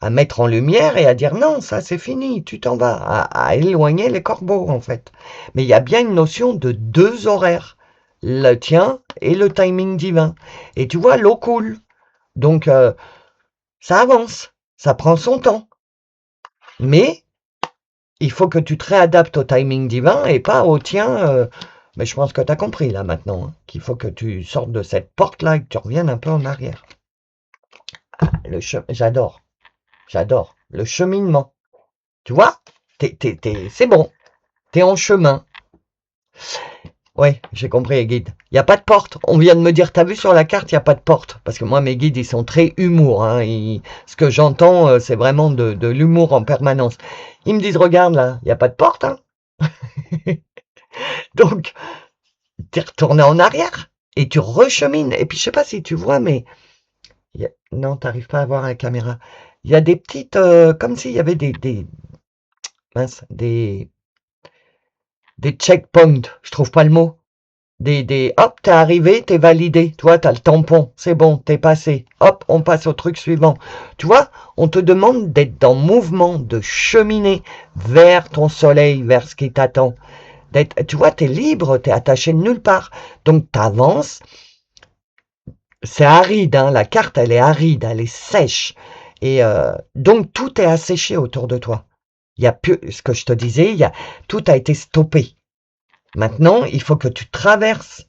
à mettre en lumière et à dire non, ça c'est fini, tu t'en vas, à éloigner les corbeaux en fait. Mais il y a bien une notion de deux horaires, le tien et le timing divin. Et tu vois, l'eau coule. Donc ça avance, ça prend son temps. Mais il faut que tu te réadaptes au timing divin et pas au tien. Mais je pense que tu as compris là maintenant, hein, qu'il faut que tu sortes de cette porte-là et que tu reviennes un peu en arrière. J'adore, j'adore. Le cheminement. Tu vois, c'est bon, t'es en chemin. Oui, j'ai compris, guide. Il n'y a pas de porte. On vient de me dire, t'as vu sur la carte, il n'y a pas de porte. Parce que moi, mes guides, ils sont très humour. Hein. Ce que j'entends, c'est vraiment de l'humour en permanence. Ils me disent, regarde là, il n'y a pas de porte. Hein. Donc, t'es retourné en arrière et tu rechemines. Et puis, je sais pas si tu vois, mais... Non, t'arrives pas à voir la caméra. Il y a des petites... comme s'il y avait mince, des checkpoints. Je trouve pas le mot. Hop, t'es arrivé, t'es validé. Tu vois, t'as le tampon. C'est bon, t'es passé. Hop, on passe au truc suivant. Tu vois, on te demande d'être dans mouvement, de cheminer vers ton soleil, vers ce qui t'attend. Tu vois, t'es libre, t'es attaché de nulle part. Donc, t'avances. C'est aride, hein, la carte, elle est aride, elle est sèche. Et donc, tout est asséché autour de toi. Il y a plus, ce que je te disais, tout a été stoppé. Maintenant, il faut que tu traverses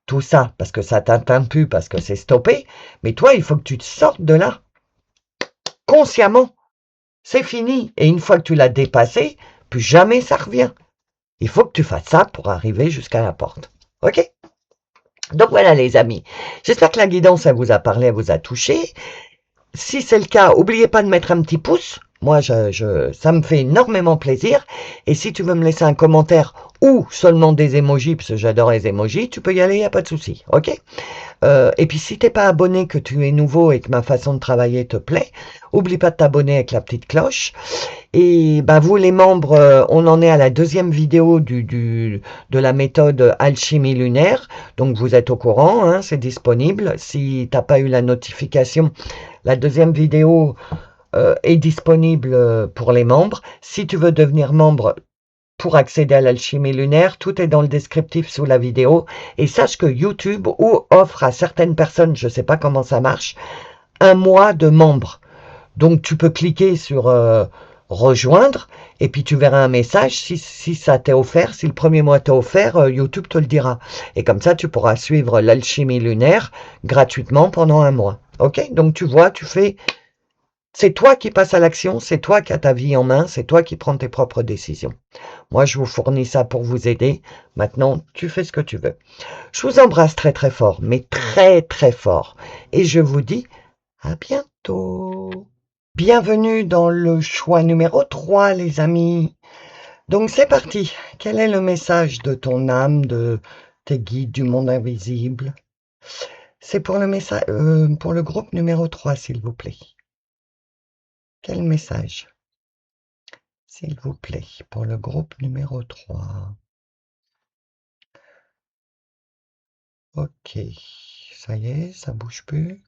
tout ça, parce que ça t'atteint plus, parce que c'est stoppé. Mais toi, il faut que tu te sortes de là, consciemment. C'est fini. Et une fois que tu l'as dépassé, plus jamais ça revient. Il faut que tu fasses ça pour arriver jusqu'à la porte. OK? Donc voilà les amis. J'espère que la guidance, elle vous a parlé, elle vous a touché. Si c'est le cas, n'oubliez pas de mettre un petit pouce. Moi, ça me fait énormément plaisir. Et si tu veux me laisser un commentaire ou seulement des emojis, parce que j'adore les emojis, tu peux y aller, il n'y a pas de souci. OK? Et puis, si tu n'es pas abonné, que tu es nouveau et que ma façon de travailler te plaît, oublie pas de t'abonner avec la petite cloche. Et bah, vous, les membres, on en est à la deuxième vidéo de la méthode alchimie lunaire. Donc, vous êtes au courant, hein, c'est disponible. Si tu n'as pas eu la notification, la deuxième vidéo est disponible pour les membres. Si tu veux devenir membre pour accéder à l'alchimie lunaire, tout est dans le descriptif sous la vidéo. Et sache que YouTube offre à certaines personnes, je ne sais pas comment ça marche, 1 mois de membres. Donc tu peux cliquer sur rejoindre et puis tu verras un message si ça t'est offert, si le premier mois t'est offert, YouTube te le dira. Et comme ça, tu pourras suivre l'alchimie lunaire gratuitement pendant 1 mois. Ok? Donc tu vois, tu fais... C'est toi qui passes à l'action, c'est toi qui as ta vie en main, c'est toi qui prends tes propres décisions. Moi, je vous fournis ça pour vous aider. Maintenant, tu fais ce que tu veux. Je vous embrasse très très fort, mais très très fort. Et je vous dis à bientôt. Bienvenue dans le choix numéro 3, les amis. Donc, c'est parti. Quel est le message de ton âme, de tes guides du monde invisible? C'est pour pour le groupe numéro 3, s'il vous plaît. Quel message? S'il vous plaît, pour le groupe numéro 3. Ok, ça y est, ça bouge plus.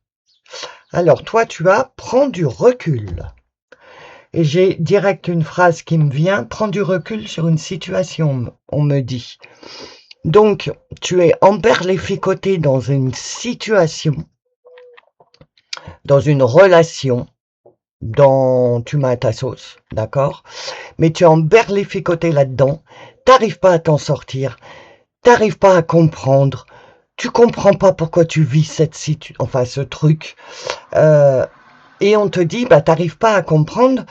Alors, toi, tu as « prends du recul ». Et j'ai direct une phrase qui me vient « prends du recul sur une situation », on me dit. Donc, tu es emberlificoté dans une situation, dans une relation, tu mets à ta sauce, d'accord? Mais tu es emberlificoté là-dedans, t'arrives pas à t'en sortir, t'arrives pas à comprendre, tu comprends pas pourquoi tu vis ce truc, et on te dit, bah t'arrives pas à comprendre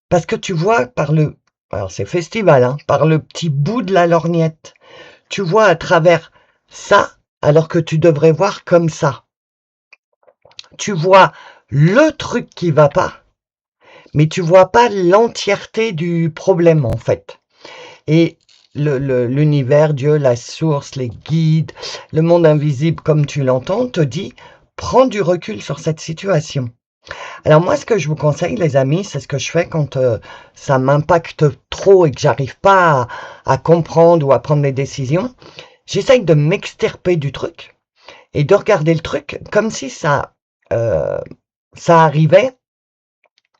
parce que tu vois alors c'est festival, hein, par le petit bout de la lorgnette, tu vois à travers ça, alors que tu devrais voir comme ça. Tu vois le truc qui va pas, mais tu vois pas l'entièreté du problème en fait. Et l'univers, Dieu, la source, les guides, le monde invisible comme tu l'entends, te dit « prends du recul sur cette situation ». Alors moi, ce que je vous conseille, les amis, c'est ce que je fais quand ça m'impacte trop et que j'arrive pas à comprendre ou à prendre des décisions. J'essaye de m'extirper du truc et de regarder le truc comme si ça arrivait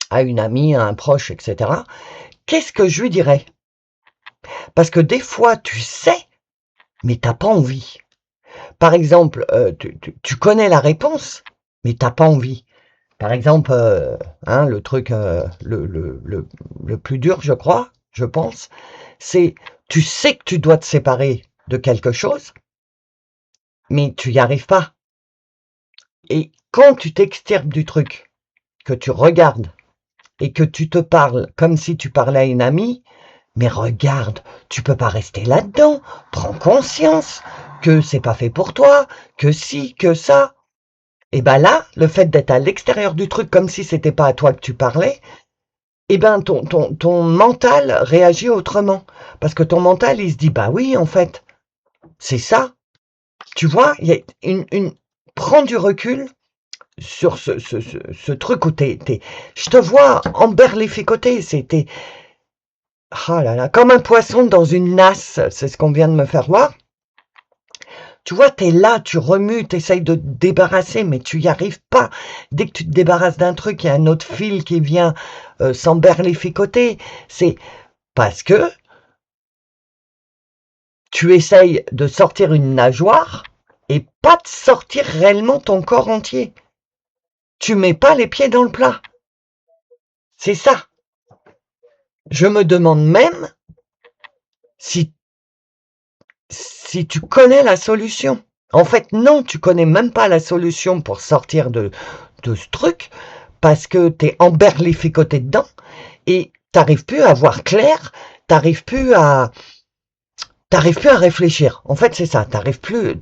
à une amie, à un proche, etc. Qu'est-ce que je lui dirais? Parce que des fois, tu sais, mais t'as pas envie. Par exemple, tu connais la réponse, mais t'as pas envie. Par exemple, hein, le truc le plus dur, je pense, c'est tu sais que tu dois te séparer de quelque chose, mais tu n'y arrives pas. Et quand tu t'extirpes du truc, que tu regardes et que tu te parles comme si tu parlais à une amie, mais regarde, tu peux pas rester là-dedans, prends conscience que c'est pas fait pour toi, que si, que ça. Et ben là, le fait d'être à l'extérieur du truc comme si c'était pas à toi que tu parlais, et ben ton mental réagit autrement. Parce que ton mental, il se dit, bah oui, en fait, c'est ça. Tu vois, il y a prends du recul sur ce truc où je te vois emberlificoté, c'était, oh là là, comme un poisson dans une nasse, c'est ce qu'on vient de me faire voir. Tu vois, tu es là, tu remues, tu essayes de te débarrasser, mais tu n'y arrives pas. Dès que tu te débarrasses d'un truc, il y a un autre fil qui vient s'emberlificoter. C'est parce que tu essayes de sortir une nageoire et pas de sortir réellement ton corps entier. Tu mets pas les pieds dans le plat. C'est ça. Je me demande même si tu connais la solution. En fait, non, tu connais même pas la solution pour sortir de ce truc, parce que tu es emberlificoté dedans, et t'arrives plus à voir clair, t'arrives plus à réfléchir. En fait, c'est ça, t'arrives plus...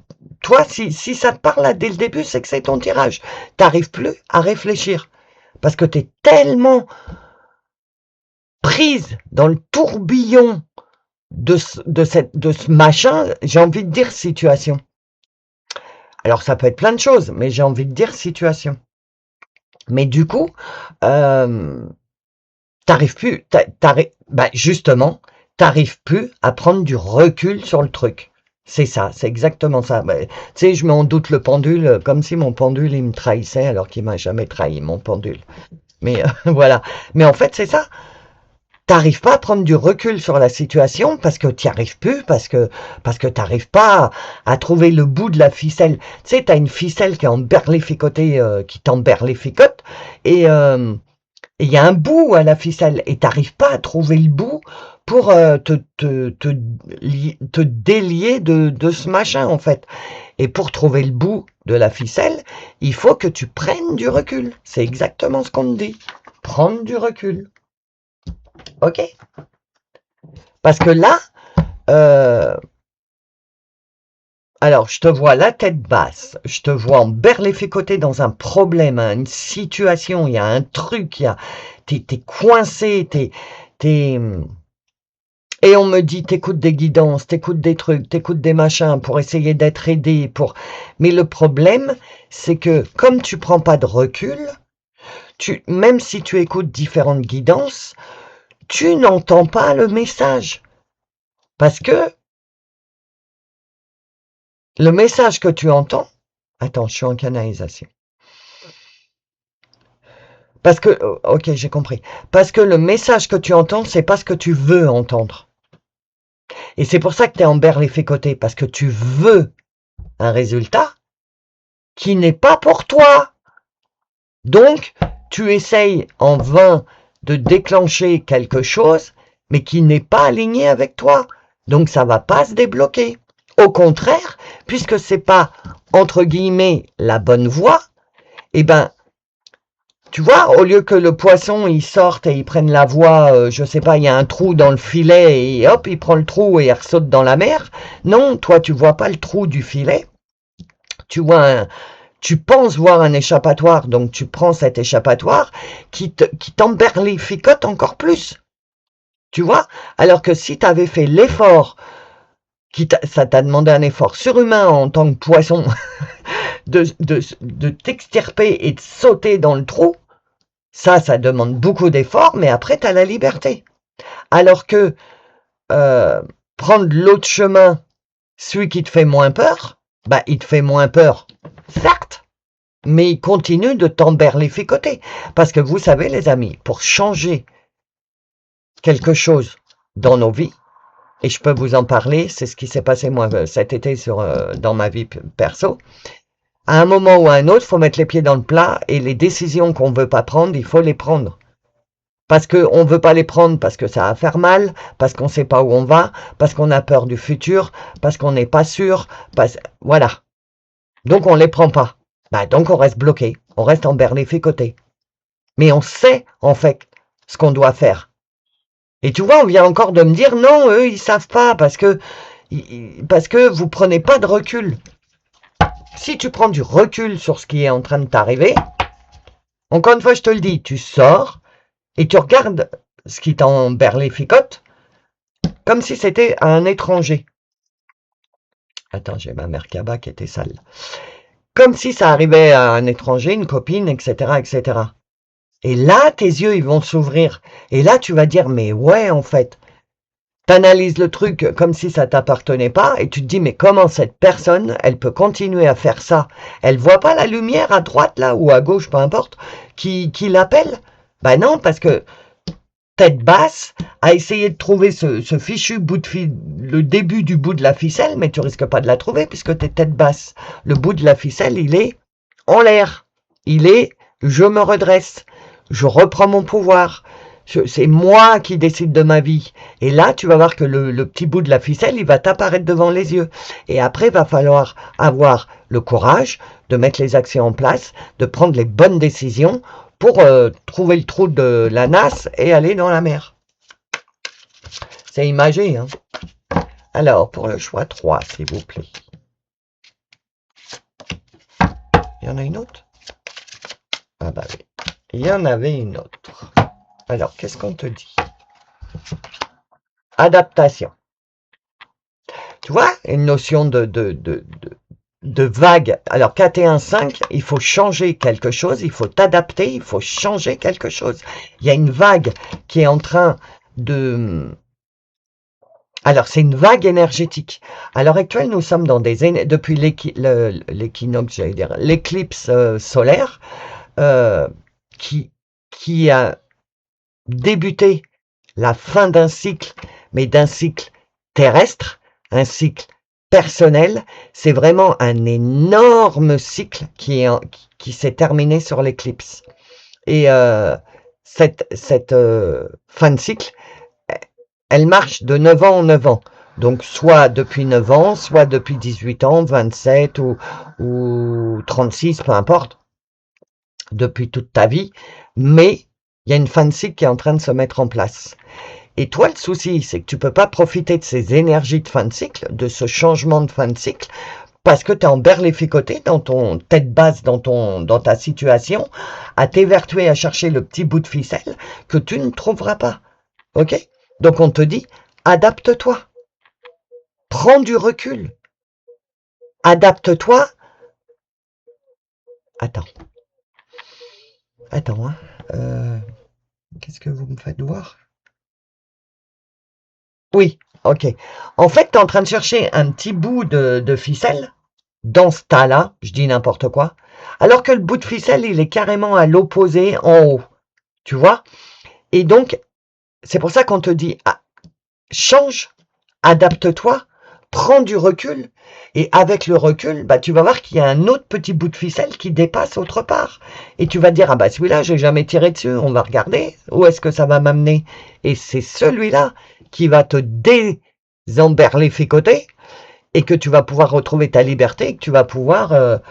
Toi, si ça te parle là dès le début, c'est que c'est ton tirage. T'arrives plus à réfléchir, parce que tu es tellement prise dans le tourbillon de ce machin, j'ai envie de dire situation. Alors ça peut être plein de choses, mais j'ai envie de dire situation. Mais du coup, t'arrives plus, justement, t'arrives plus à prendre du recul sur le truc. C'est ça, c'est exactement ça. Tu sais, je mets en doute le pendule, comme si mon pendule, il me trahissait, alors qu'il m'a jamais trahi, mon pendule. Mais voilà. Mais en fait, c'est ça. T'arrives pas à prendre du recul sur la situation parce que t'y arrives plus, parce que t'arrives pas à trouver le bout de la ficelle. Tu sais, t'as une ficelle qui est emberlificotée, qui t'emberlificote, et il y a un bout à la ficelle, et t'arrives pas à trouver le bout pour te délier de ce machin, en fait. Et pour trouver le bout de la ficelle, il faut que tu prennes du recul. C'est exactement ce qu'on te dit. Prendre du recul. Ok? Parce que là, alors je te vois la tête basse, je te vois emberlificoté dans un problème, une situation, il y a un truc, t'es coincé, et on me dit t'écoutes des guidances, t'écoutes des trucs, t'écoutes des machins pour essayer d'être aidé, mais le problème, c'est que comme tu prends pas de recul, même si tu écoutes différentes guidances, tu n'entends pas le message. Parce que le message que tu entends... Attends, je suis en canalisation. Parce que... Ok, j'ai compris. Parce que le message que tu entends, c'est pas ce que tu veux entendre. Et c'est pour ça que tu es emberlificoté. Parce que tu veux un résultat qui n'est pas pour toi. Donc, tu essayes en vain de déclencher quelque chose, mais qui n'est pas aligné avec toi. Donc, ça va pas se débloquer. Au contraire, puisque c'est pas, entre guillemets, la bonne voie, eh ben, tu vois, au lieu que le poisson, il sorte et il prenne la voie, je sais pas, il y a un trou dans le filet et hop, il prend le trou et il ressaute dans la mer. Non, toi, tu vois pas le trou du filet. Tu penses voir un échappatoire, donc tu prends cet échappatoire qui t'emberlificote encore plus. Tu vois? Alors que si tu avais fait l'effort, ça t'a demandé un effort surhumain en tant que poisson, de t'extirper et de sauter dans le trou, ça demande beaucoup d'efforts, mais après, tu as la liberté. Alors que prendre l'autre chemin, celui qui te fait moins peur, il te fait moins peur, certes, mais il continue de t'emberlificoter. Parce que vous savez, les amis, pour changer quelque chose dans nos vies, et je peux vous en parler, c'est ce qui s'est passé moi cet été dans ma vie perso, à un moment ou à un autre, il faut mettre les pieds dans le plat, et les décisions qu'on ne veut pas prendre, il faut les prendre. Parce qu'on ne veut pas les prendre, parce que ça va faire mal, parce qu'on ne sait pas où on va, parce qu'on a peur du futur, parce qu'on n'est pas sûr, voilà. Donc on ne les prend pas. Donc on reste bloqué, on reste emberlificoté. Mais on sait, en fait, ce qu'on doit faire. Et tu vois, on vient encore de me dire, non, eux, ils savent pas, parce que vous prenez pas de recul. Si tu prends du recul sur ce qui est en train de t'arriver, encore une fois, je te le dis, tu sors et tu regardes ce qui t'emberlificote comme si c'était un étranger. Attends, j'ai ma Merkaba qui était sale. Comme si ça arrivait à un étranger, une copine, etc., etc. Et là, tes yeux, ils vont s'ouvrir. Et là, tu vas dire, mais ouais, en fait, T'analyses le truc comme si ça t'appartenait pas et tu te dis mais comment cette personne, elle peut continuer à faire ça? Elle voit pas la lumière à droite là ou à gauche, peu importe, qui l'appelle? Ben non, parce que tête basse à essayer de trouver ce fichu bout de le début du bout de la ficelle, mais tu risques pas de la trouver puisque t'es tête basse. Le bout de la ficelle, il est en l'air. Il est je me redresse, je reprends mon pouvoir. C'est moi qui décide de ma vie. Et là, tu vas voir que le petit bout de la ficelle, il va t'apparaître devant les yeux. Et après, il va falloir avoir le courage de mettre les actions en place, de prendre les bonnes décisions pour trouver le trou de la nasse et aller dans la mer. C'est imagé, hein. Alors, pour le choix 3, s'il vous plaît. Il y en a une autre? Ah bah oui, il y en avait une autre. Alors, qu'est-ce qu'on te dit? Adaptation. Tu vois, une notion de vague. Alors, 4 et 1, 5, il faut changer quelque chose, il faut t'adapter, il faut changer quelque chose. Il y a une vague qui est en train de... Alors, c'est une vague énergétique. À l'heure actuelle, nous sommes dans depuis l'équinoxe, j'allais dire, l'éclipse solaire, qui a débuté la fin d'un cycle, mais d'un cycle terrestre, un cycle personnel. C'est vraiment un énorme cycle qui s'est terminé sur l'éclipse. Et cette fin de cycle, elle marche de 9 ans en 9 ans. Donc, soit depuis 9 ans, soit depuis 18 ans, 27 ou 36, peu importe, depuis toute ta vie. Mais il y a une fin de cycle qui est en train de se mettre en place. Et toi, le souci, c'est que tu peux pas profiter de ces énergies de fin de cycle, de ce changement de fin de cycle, parce que tu es emberlificoté dans ton tête basse, dans ta situation, à t'évertuer à chercher le petit bout de ficelle que tu ne trouveras pas. Ok? Donc on te dit, adapte-toi. Prends du recul. Adapte-toi. Attends. Attends, hein. Qu'est-ce que vous me faites voir? Oui, ok. En fait, tu es en train de chercher un petit bout de ficelle dans ce tas-là, je dis n'importe quoi, alors que le bout de ficelle, il est carrément à l'opposé, en haut. Tu vois? Et donc, c'est pour ça qu'on te dit, ah, change, adapte-toi, prends du recul, et avec le recul, bah, tu vas voir qu'il y a un autre petit bout de ficelle qui dépasse autre part. Et tu vas te dire, ah bah celui-là, j'ai jamais tiré dessus, on va regarder, où est-ce que ça va m'amener? Et c'est celui-là qui va te désemberlificoter, et que tu vas pouvoir retrouver ta liberté, et que tu vas pouvoir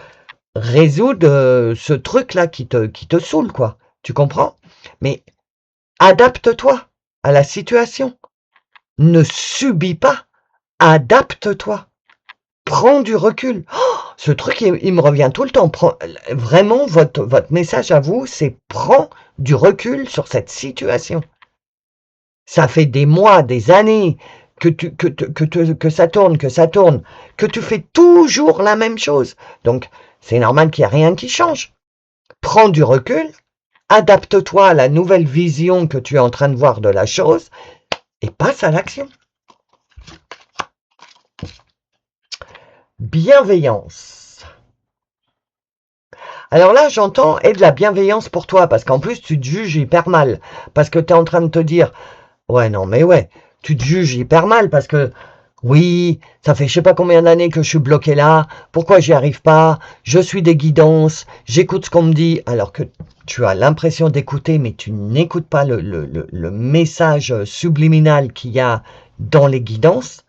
résoudre ce truc-là qui te saoule, quoi. Tu comprends? Mais adapte-toi à la situation. Ne subis pas. Adapte-toi. Prends du recul. Oh, ce truc, il me revient tout le temps. Vraiment, votre message à vous, c'est prends du recul sur cette situation. Ça fait des mois, des années que ça tourne, que tu fais toujours la même chose. Donc, c'est normal qu'il n'y a rien qui change. Prends du recul, adapte-toi à la nouvelle vision que tu es en train de voir de la chose et passe à l'action. Bienveillance. Alors là, j'entends et de la bienveillance pour toi, parce qu'en plus, tu te juges hyper mal. Parce que tu es en train de te dire, ouais, non, mais ouais, tu te juges hyper mal, parce que, oui, ça fait je sais pas combien d'années que je suis bloqué là, pourquoi j'y arrive pas, je suis des guidances, j'écoute ce qu'on me dit, alors que tu as l'impression d'écouter, mais tu n'écoutes pas le message subliminal qu'il y a dans les guidances.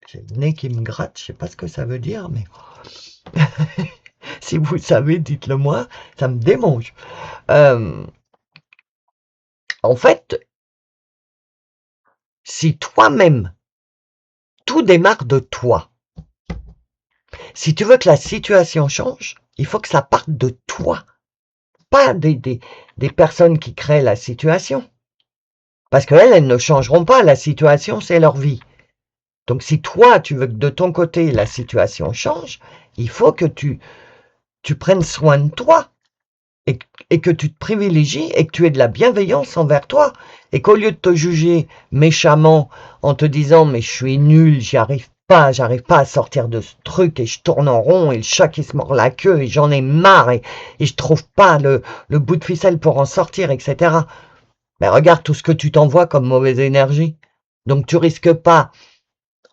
J'ai le nez qui me gratte, je sais pas ce que ça veut dire, mais si vous savez, dites-le moi, ça me démange. En fait, si toi-même, tout démarre de toi. Si tu veux que la situation change, il faut que ça parte de toi, pas des personnes qui créent la situation. Parce qu'elles, elles ne changeront pas, la situation, c'est leur vie. Donc si toi, tu veux que de ton côté, la situation change, il faut que tu prennes soin de toi. et que tu te privilégies et que tu aies de la bienveillance envers toi. Et qu'au lieu de te juger méchamment en te disant mais je suis nul, j'arrive pas à sortir de ce truc et je tourne en rond et le chat qui se mord la queue et j'en ai marre et je trouve pas le bout de ficelle pour en sortir, etc. Mais regarde tout ce que tu t'envoies comme mauvaise énergie. Donc tu risques pas,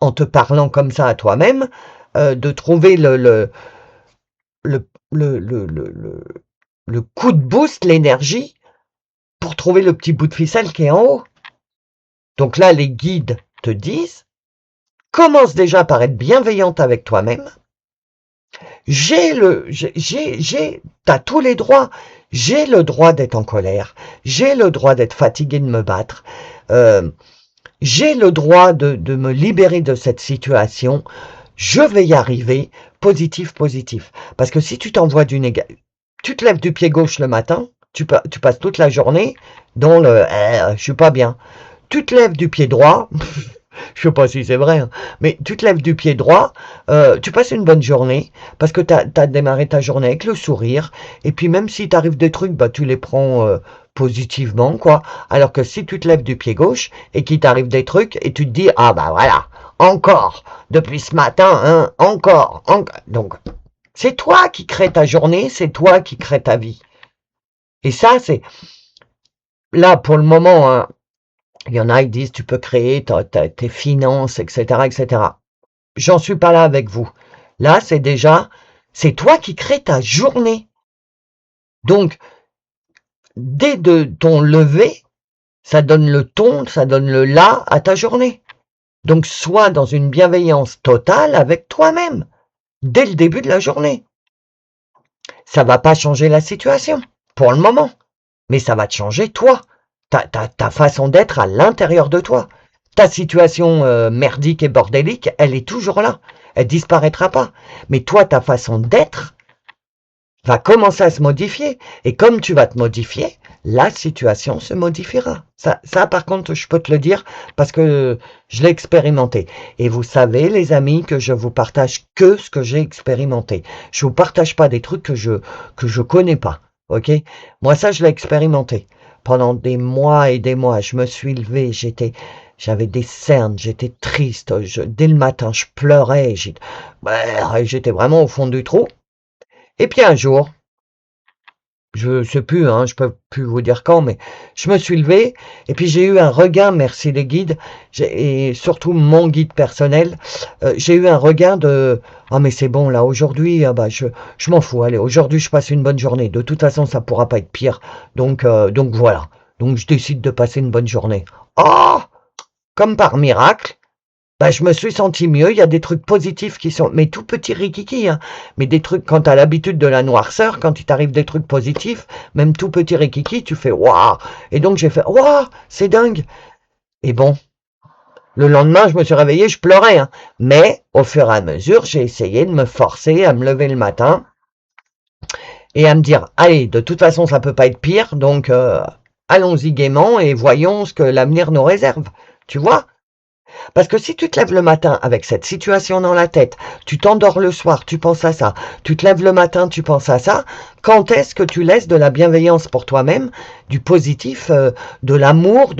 en te parlant comme ça à toi-même, de trouver le, le coup de boost, l'énergie, pour trouver le petit bout de ficelle qui est en haut. Donc là, les guides te disent, commence déjà par être bienveillante avec toi-même. T'as tous les droits. J'ai le droit d'être en colère. J'ai le droit d'être fatigué de me battre. J'ai le droit de me libérer de cette situation. Je vais y arriver. Positif, positif. Parce que si tu t'envoies du négatif, tu te lèves du pied gauche le matin, tu passes toute la journée dans le je suis pas bien. Tu te lèves du pied droit, je sais pas si c'est vrai, hein, mais tu te lèves du pied droit, tu passes une bonne journée, parce que tu as démarré ta journée avec le sourire, et puis même si t'arrives des trucs, bah tu les prends positivement, quoi. Alors que si tu te lèves du pied gauche, et qu'il t'arrive des trucs, et tu te dis, ah bah voilà, encore, depuis ce matin, hein, encore. Donc, c'est toi qui crée ta journée, c'est toi qui crée ta vie. Et ça, c'est, là, pour le moment, hein, il y en a, ils disent, tu peux créer tes finances, etc., etc. J'en suis pas là avec vous. Là, c'est toi qui crée ta journée. Donc, dès ton lever, ça donne le ton, ça donne le là à ta journée. Donc, sois dans une bienveillance totale avec toi-même, dès le début de la journée. Ça va pas changer la situation, pour le moment. Mais ça va te changer toi, ta façon d'être à l'intérieur de toi. Ta situation merdique et bordélique, elle est toujours là. Elle disparaîtra pas. Mais toi, ta façon d'être va commencer à se modifier. Et comme tu vas te modifier, la situation se modifiera. Ça, par contre, je peux te le dire parce que je l'ai expérimenté. Et vous savez, les amis, que je vous partage que ce que j'ai expérimenté. Je vous partage pas des trucs que je connais pas. Ok? Moi, ça, je l'ai expérimenté. Pendant des mois et des mois, je me suis levée, j'avais des cernes, j'étais triste. Dès le matin, je pleurais. J'étais vraiment au fond du trou. Et puis un jour, je sais plus, hein, je peux plus vous dire quand, mais je me suis levé et puis j'ai eu un regain, merci les guides, et surtout mon guide personnel, j'ai eu un regain de ah mais c'est bon là aujourd'hui, ah bah je m'en fous, allez aujourd'hui je passe une bonne journée. De toute façon ça pourra pas être pire, donc voilà, donc je décide de passer une bonne journée. Oh, comme par miracle. Bah, je me suis senti mieux, il y a des trucs positifs qui sont, mais tout petits rikiki, hein. Mais des trucs, quand t'as l'habitude de la noirceur, quand il t'arrive des trucs positifs, même tout petit rikiki, tu fais waouh. Et donc j'ai fait waouh, c'est dingue. Et bon, le lendemain, je me suis réveillé, je pleurais, hein. Mais au fur et à mesure, j'ai essayé de me forcer à me lever le matin et à me dire, allez, de toute façon, ça peut pas être pire, donc allons-y gaiement et voyons ce que l'avenir nous réserve. Tu vois? Parce que si tu te lèves le matin avec cette situation dans la tête, tu t'endors le soir, tu penses à ça, tu te lèves le matin, tu penses à ça, quand est-ce que tu laisses de la bienveillance pour toi-même, du positif, de l'amour,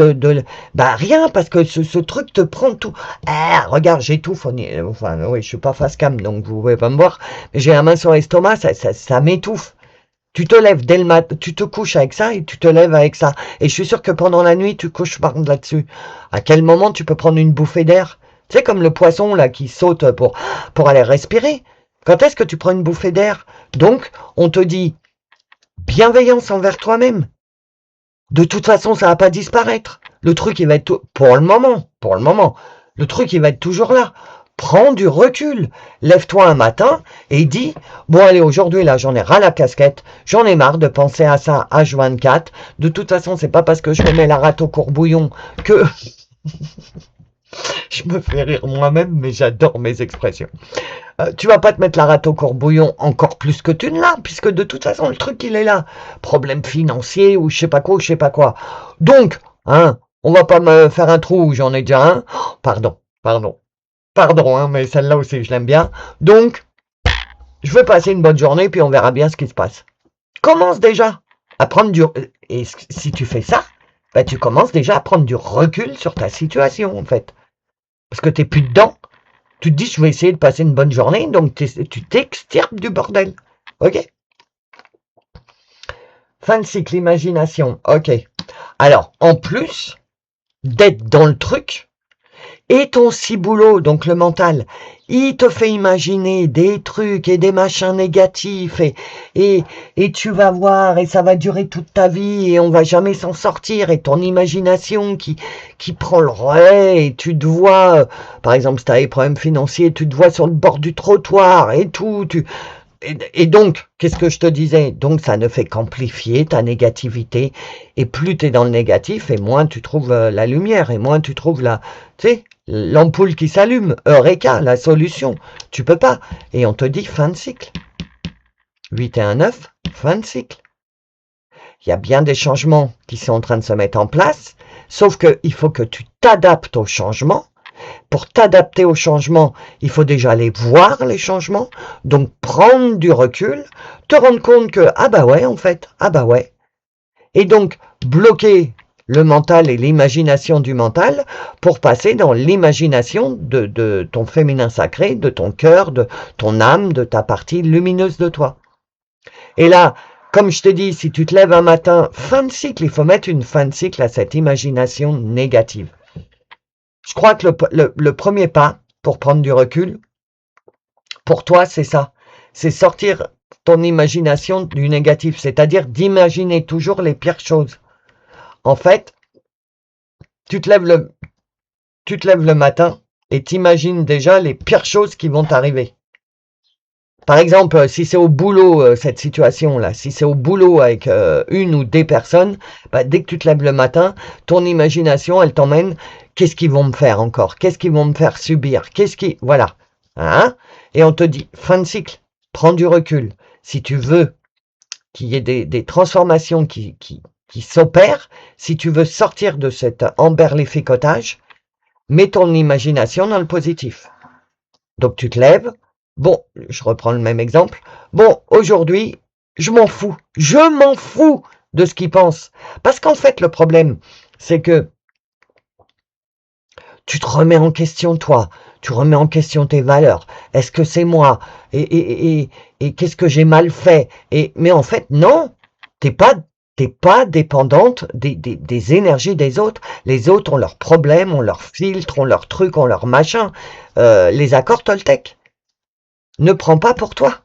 bah rien, parce que ce truc te prend tout. Ah, regarde, j'étouffe, enfin oui, je suis pas face cam, donc vous pouvez pas me voir, mais j'ai la main sur l'estomac, ça m'étouffe. Tu te lèves dès le matin, tu te couches avec ça et tu te lèves avec ça. Et je suis sûr que pendant la nuit, tu couches par là-dessus. À quel moment tu peux prendre une bouffée d'air? Tu sais, comme le poisson là qui saute pour aller respirer. Quand est-ce que tu prends une bouffée d'air? Donc, on te dit bienveillance envers toi-même. De toute façon, ça va pas disparaître. Le truc, il va être pour le moment, le truc, il va être toujours là. Prends du recul. Lève-toi un matin et dis, bon allez, aujourd'hui là, j'en ai ras la casquette, j'en ai marre de penser à ça H24. De toute façon, c'est pas parce que je me mets la rate au courbouillon que je me fais rire moi-même, mais j'adore mes expressions. Tu vas pas te mettre la rate au courbouillon encore plus que tu ne l'as, puisque de toute façon, le truc, il est là. Problème financier ou je sais pas quoi, ou je sais pas quoi. Donc, hein, on va pas me faire un trou où j'en ai déjà un. Oh, pardon, hein, mais celle-là aussi, je l'aime bien. Donc, je vais passer une bonne journée, puis on verra bien ce qui se passe. Commence déjà. Et si tu fais ça, bah, tu commences déjà à prendre du recul sur ta situation, en fait. Parce que t'es plus dedans. Tu te dis, je vais essayer de passer une bonne journée, donc tu t'extirpes du bordel. Ok? Fin de cycle, imagination. Ok. Alors, en plus d'être dans le truc, et ton ciboulot, donc le mental, il te fait imaginer des trucs et des machins négatifs et tu vas voir et ça va durer toute ta vie et on va jamais s'en sortir et ton imagination qui prend le relais et tu te vois, par exemple si tu as des problèmes financiers, tu te vois sur le bord du trottoir et tout, et donc, qu'est-ce que je te disais? Donc, ça ne fait qu'amplifier ta négativité. Et plus tu es dans le négatif, et moins tu trouves la lumière, et moins tu trouves tu sais, l'ampoule qui s'allume. Eureka, la solution. Tu peux pas. Et on te dit fin de cycle. 8 et 1, 9, fin de cycle. Il y a bien des changements qui sont en train de se mettre en place, sauf qu'il faut que tu t'adaptes aux changements. Pour t'adapter au changement, il faut déjà aller voir les changements, donc prendre du recul, te rendre compte que, ah bah ouais, en fait, ah bah ouais. Et donc, bloquer le mental et l'imagination du mental pour passer dans l'imagination de ton féminin sacré, de ton cœur, de ton âme, de ta partie lumineuse de toi. Et là, comme je te dis, si tu te lèves un matin, fin de cycle, il faut mettre une fin de cycle à cette imagination négative. Je crois que le premier pas pour prendre du recul, pour toi, c'est ça. C'est sortir ton imagination du négatif, c'est-à-dire d'imaginer toujours les pires choses. En fait, tu te lèves le matin et t'imagines déjà les pires choses qui vont t'arriver. Par exemple, si c'est au boulot, cette situation-là, si c'est au boulot avec une ou des personnes, bah, dès que tu te lèves le matin, ton imagination, elle t'emmène, qu'est-ce qu'ils vont me faire encore? Qu'est-ce qu'ils vont me faire subir? Voilà. Hein? Et on te dit, fin de cycle, prends du recul. Si tu veux qu'il y ait des transformations qui s'opèrent, si tu veux sortir de cet emberlificotage, mets ton imagination dans le positif. Donc tu te lèves, bon, je reprends le même exemple, bon, aujourd'hui, je m'en fous de ce qu'ils pensent. Parce qu'en fait, le problème, c'est que tu te remets en question toi, tu remets en question tes valeurs. Est-ce que c'est moi? Et qu'est-ce que j'ai mal fait? Mais en fait, non, t'es pas dépendante des énergies des autres. Les autres ont leurs problèmes, ont leurs filtres, ont leurs trucs, ont leurs machins. Les accords Toltec. Ne prends pas pour toi.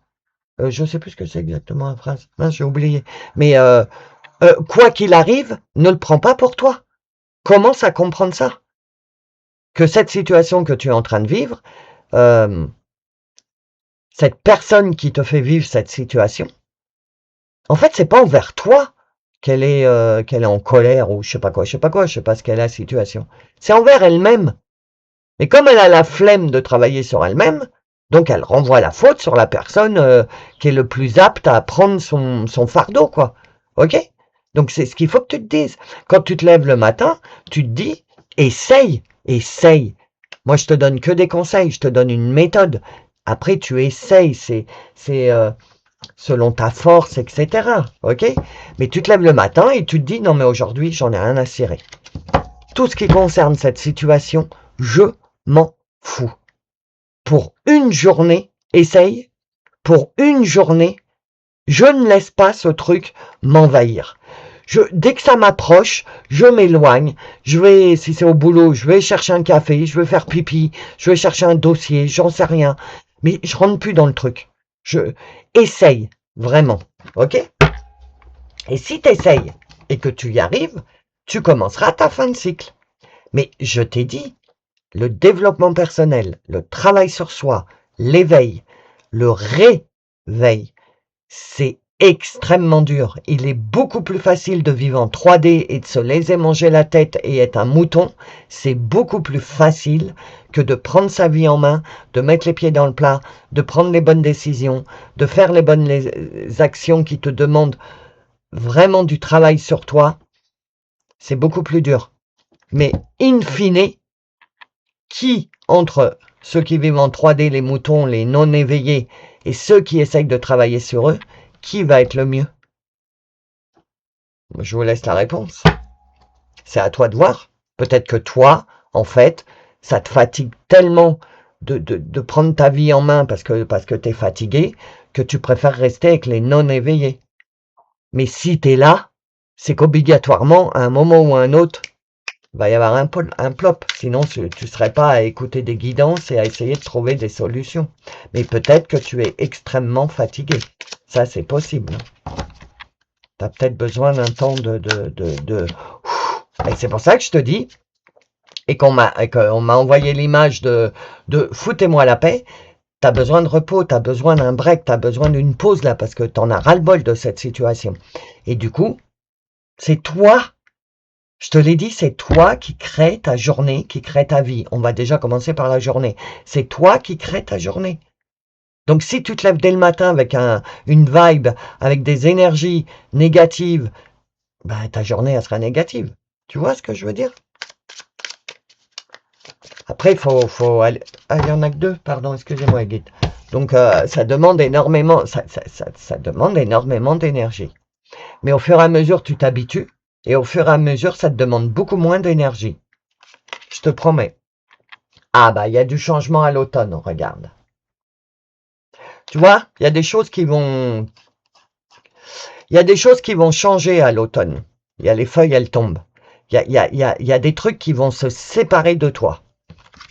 Je sais plus ce que c'est exactement la phrase. Mince, j'ai oublié. Mais quoi qu'il arrive, ne le prends pas pour toi. Commence à comprendre ça. Que cette situation que tu es en train de vivre, cette personne qui te fait vivre cette situation, en fait, c'est pas envers toi qu'elle est en colère ou je sais pas quoi, je sais pas ce qu'elle a la situation. C'est envers elle-même. Mais comme elle a la flemme de travailler sur elle-même, donc elle renvoie la faute sur la personne qui est le plus apte à prendre son fardeau, quoi. Ok? Donc c'est ce qu'il faut que tu te dises. Quand tu te lèves le matin, tu te dis, essaye. Moi, je te donne que des conseils, je te donne une méthode. Après, tu essayes, c'est selon ta force, etc. Ok? Mais tu te lèves le matin et tu te dis, non mais aujourd'hui, j'en ai rien à cirer. Tout ce qui concerne cette situation, je m'en fous. Pour une journée, essaye, pour une journée, je ne laisse pas ce truc m'envahir. Dès que ça m'approche, je m'éloigne. Si c'est au boulot, je vais chercher un café, je vais faire pipi, je vais chercher un dossier, j'en sais rien. Mais je rentre plus dans le truc. Je essaye, vraiment. Ok? Et si tu essayes et que tu y arrives, tu commenceras ta fin de cycle. Mais je t'ai dit, le développement personnel, le travail sur soi, l'éveil, le réveil, c'est extrêmement dur. Il est beaucoup plus facile de vivre en 3D et de se laisser manger la tête et être un mouton. C'est beaucoup plus facile que de prendre sa vie en main, de mettre les pieds dans le plat, de prendre les bonnes décisions, de faire les bonnes actions qui te demandent vraiment du travail sur toi. C'est beaucoup plus dur. Mais in fine, qui entre ceux qui vivent en 3D, les moutons, les non éveillés, et ceux qui essayent de travailler sur eux, qui va être le mieux? Je vous laisse la réponse. C'est à toi de voir. Peut-être que toi, en fait, ça te fatigue tellement de prendre ta vie en main parce que tu es fatigué, que tu préfères rester avec les non-éveillés. Mais si tu es là, c'est qu'obligatoirement, à un moment ou à un autre, il va y avoir un plop. Sinon, tu ne serais pas à écouter des guidances et à essayer de trouver des solutions. Mais peut-être que tu es extrêmement fatigué. Ça, c'est possible. Tu as peut-être besoin d'un temps Et c'est pour ça que je te dis, et qu'on m'a envoyé l'image de foutez-moi la paix. Tu as besoin de repos, tu as besoin d'un break, tu as besoin d'une pause là, parce que tu en as ras-le-bol de cette situation. Et du coup, c'est toi, je te l'ai dit, c'est toi qui crée ta journée, qui crée ta vie. On va déjà commencer par la journée. C'est toi qui crée ta journée. Donc si tu te lèves dès le matin avec une vibe, avec des énergies négatives, ben, ta journée, elle sera négative. Tu vois ce que je veux dire? Après, il faut aller... Ah, il n'y en a que deux, pardon, excusez-moi, Guide. Donc, ça demande énormément, ça demande énormément d'énergie. Mais au fur et à mesure, tu t'habitues, et au fur et à mesure, ça te demande beaucoup moins d'énergie. Je te promets. Ah, bah, il y a du changement à l'automne, regarde. Tu vois, il y a des choses qui vont... Il y a des choses qui vont changer à l'automne. Il y a les feuilles, elles tombent. Il y a des trucs qui vont se séparer de toi.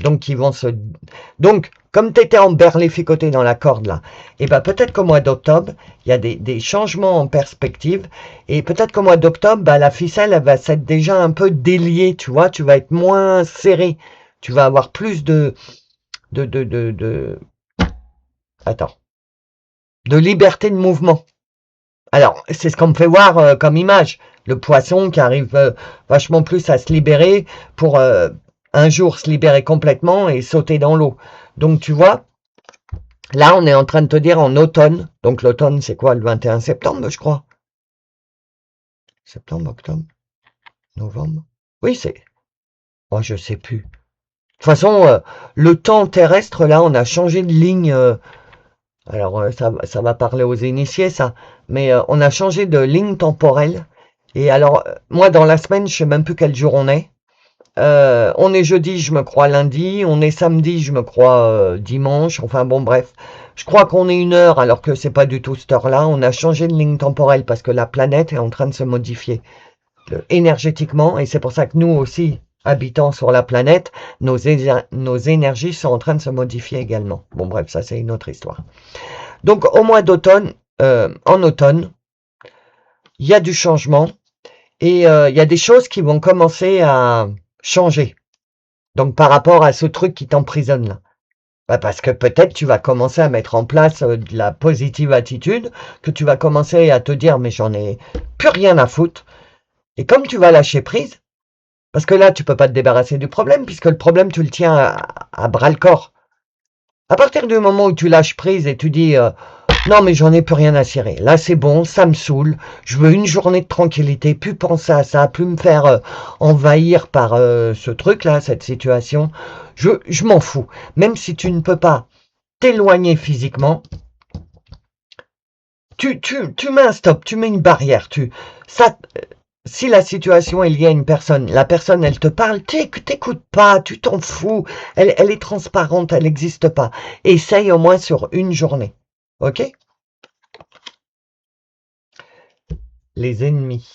Donc, comme tu étais emberlificoté dans la corde là, et ben peut-être qu'au mois d'octobre, il y a des changements en perspective, et peut-être qu'au mois d'octobre, bah, la ficelle, elle va s'être déjà un peu déliée, tu vois, tu vas être moins serré, tu vas avoir plus attends, de liberté de mouvement. Alors, c'est ce qu'on me fait voir comme image. Le poisson qui arrive vachement plus à se libérer pour un jour se libérer complètement et sauter dans l'eau. Donc, tu vois, là, on est en train de te dire en automne. Donc, l'automne, c'est quoi? Le 21 septembre, je crois. Septembre, octobre, novembre. Oui, c'est... Oh, je sais plus. De toute façon, le temps terrestre, là, on a changé de ligne. Alors, ça va parler aux initiés, ça. Mais on a changé de ligne temporelle. Et alors, moi, dans la semaine, je sais même plus quel jour on est. On est jeudi, je me crois lundi. On est samedi, je me crois dimanche. Enfin, bon, bref. Je crois qu'on est 1 heure, alors que c'est pas du tout cette heure-là. On a changé de ligne temporelle parce que la planète est en train de se modifier énergétiquement. Et c'est pour ça que nous aussi, habitants sur la planète, nos énergies sont en train de se modifier également. Bon, bref, ça, c'est une autre histoire. Donc, au mois d'automne, en automne, il y a du changement et il y a des choses qui vont commencer à changer. Donc, par rapport à ce truc qui t'emprisonne là. Bah, parce que peut-être tu vas commencer à mettre en place de la positive attitude, que tu vas commencer à te dire mais j'en ai plus rien à foutre. Et comme tu vas lâcher prise, parce que là tu peux pas te débarrasser du problème, puisque le problème tu le tiens à bras le corps. À partir du moment où tu lâches prise et tu dis non mais j'en ai plus rien à cirer, là c'est bon, ça me saoule, je veux une journée de tranquillité, plus penser à ça, plus me faire envahir par ce truc là, cette situation, je m'en fous. Même si tu ne peux pas t'éloigner physiquement, tu mets un stop, tu mets une barrière, si la situation est liée à une personne, la personne elle te parle, t'écoutes pas, tu t'en fous, elle est transparente, elle n'existe pas. Essaye au moins sur une journée. Ok? Les ennemis.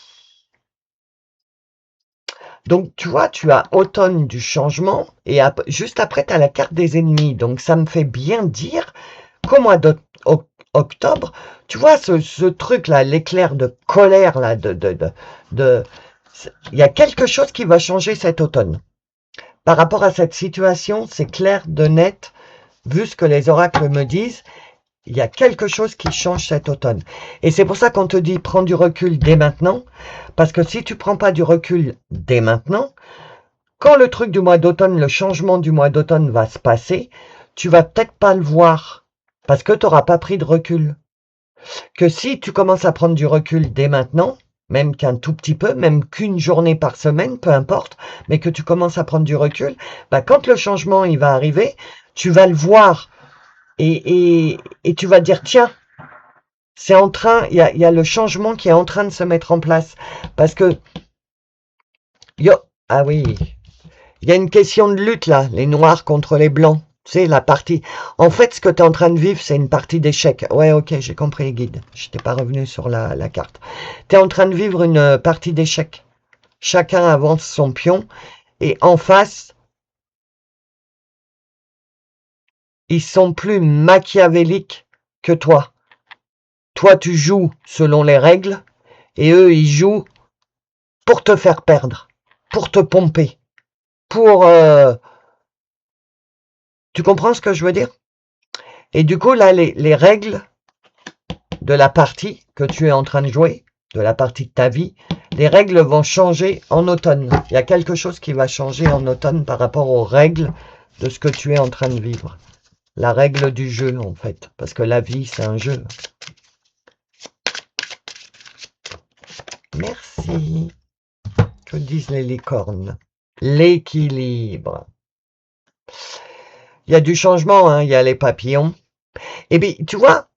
Donc tu vois, tu as automne du changement et juste après tu as la carte des ennemis. Donc ça me fait bien dire qu'au mois d'octobre, tu vois ce truc là, l'éclair de colère là, il y a quelque chose qui va changer cet automne. Par rapport à cette situation, c'est clair de net, vu ce que les oracles me disent, il y a quelque chose qui change cet automne. Et c'est pour ça qu'on te dit prends du recul dès maintenant, parce que si tu prends pas du recul dès maintenant, quand le truc du mois d'automne, le changement du mois d'automne va se passer, tu vas peut-être pas le voir, parce que tu n'auras pas pris de recul. Que si tu commences à prendre du recul dès maintenant, même qu'un tout petit peu, même qu'une journée par semaine, peu importe, mais que tu commences à prendre du recul, bah quand le changement il va arriver, tu vas le voir et tu vas dire tiens, c'est en train, il y a le changement qui est en train de se mettre en place. Parce que, ah oui, il y a une question de lutte là, les noirs contre les blancs. C'est la partie. En fait, ce que tu es en train de vivre, c'est une partie d'échec. Ouais, ok, j'ai compris les guides. Je n'étais pas revenu sur la carte. Tu es en train de vivre une partie d'échec. Chacun avance son pion. Et en face, ils sont plus machiavéliques que toi. Toi, tu joues selon les règles. Et eux, ils jouent pour te faire perdre. Pour te pomper. Pour... Tu comprends ce que je veux dire? Et du coup, là, les règles de la partie que tu es en train de jouer, de la partie de ta vie, les règles vont changer en automne. Il y a quelque chose qui va changer en automne par rapport aux règles de ce que tu es en train de vivre. La règle du jeu, en fait. Parce que la vie, c'est un jeu. Merci. Que disent les licornes? L'équilibre. Il y a du changement, hein, il y a les papillons. Et bien, tu vois,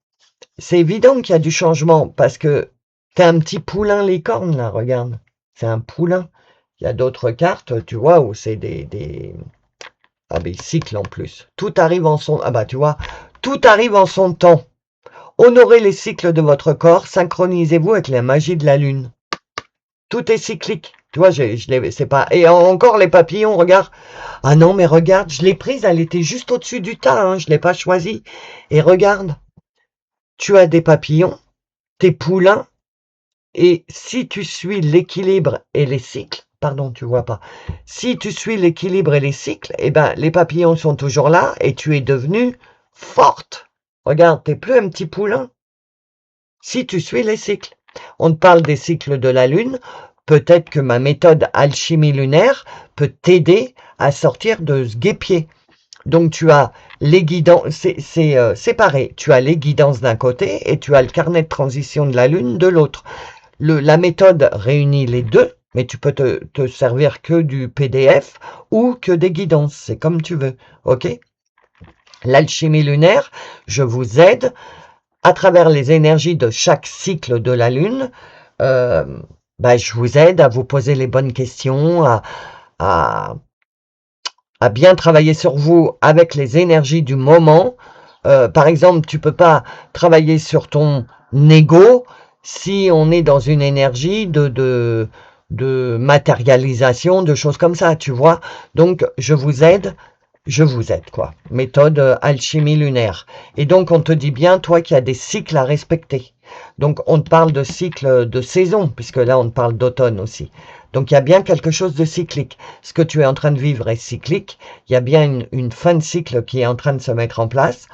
c'est évident qu'il y a du changement parce que t'as un petit poulain licorne, là, regarde. C'est un poulain. Il y a d'autres cartes, tu vois, où c'est des cycles en plus. Tout arrive en son... Ah bah, tu vois, tout arrive en son temps. Honorez les cycles de votre corps, synchronisez-vous avec la magie de la lune. Tout est cyclique. Tu vois, c'est pas... Et encore les papillons, regarde. Ah non, mais regarde, je l'ai prise, elle était juste au-dessus du tas, hein, je l'ai pas choisie. Et regarde, tu as des papillons, tes poulains, et si tu suis l'équilibre et les cycles, pardon, tu vois pas, si tu suis l'équilibre et les cycles, eh ben, les papillons sont toujours là et tu es devenue forte. Regarde, t'es plus un petit poulain. Si tu suis les cycles. On te parle des cycles de la Lune. Peut-être que ma méthode alchimie lunaire peut t'aider à sortir de ce guêpier. Donc tu as les guidances, c'est séparé. Tu as les guidances d'un côté et tu as le carnet de transition de la Lune de l'autre. La méthode réunit les deux, mais tu peux te servir que du PDF ou que des guidances. C'est comme tu veux. Ok? L'alchimie lunaire, je vous aide à travers les énergies de chaque cycle de la Lune. Je vous aide à vous poser les bonnes questions, à bien travailler sur vous avec les énergies du moment. Par exemple, tu peux pas travailler sur ton ego si on est dans une énergie de matérialisation, de choses comme ça, tu vois. Donc, je vous aide quoi. Méthode alchimie lunaire. Et donc, on te dit bien, toi, qu'il y a des cycles à respecter. Donc, on te parle de cycle de saison, puisque là, on te parle d'automne aussi. Donc, il y a bien quelque chose de cyclique. Ce que tu es en train de vivre est cyclique. Il y a bien une fin de cycle qui est en train de se mettre en place.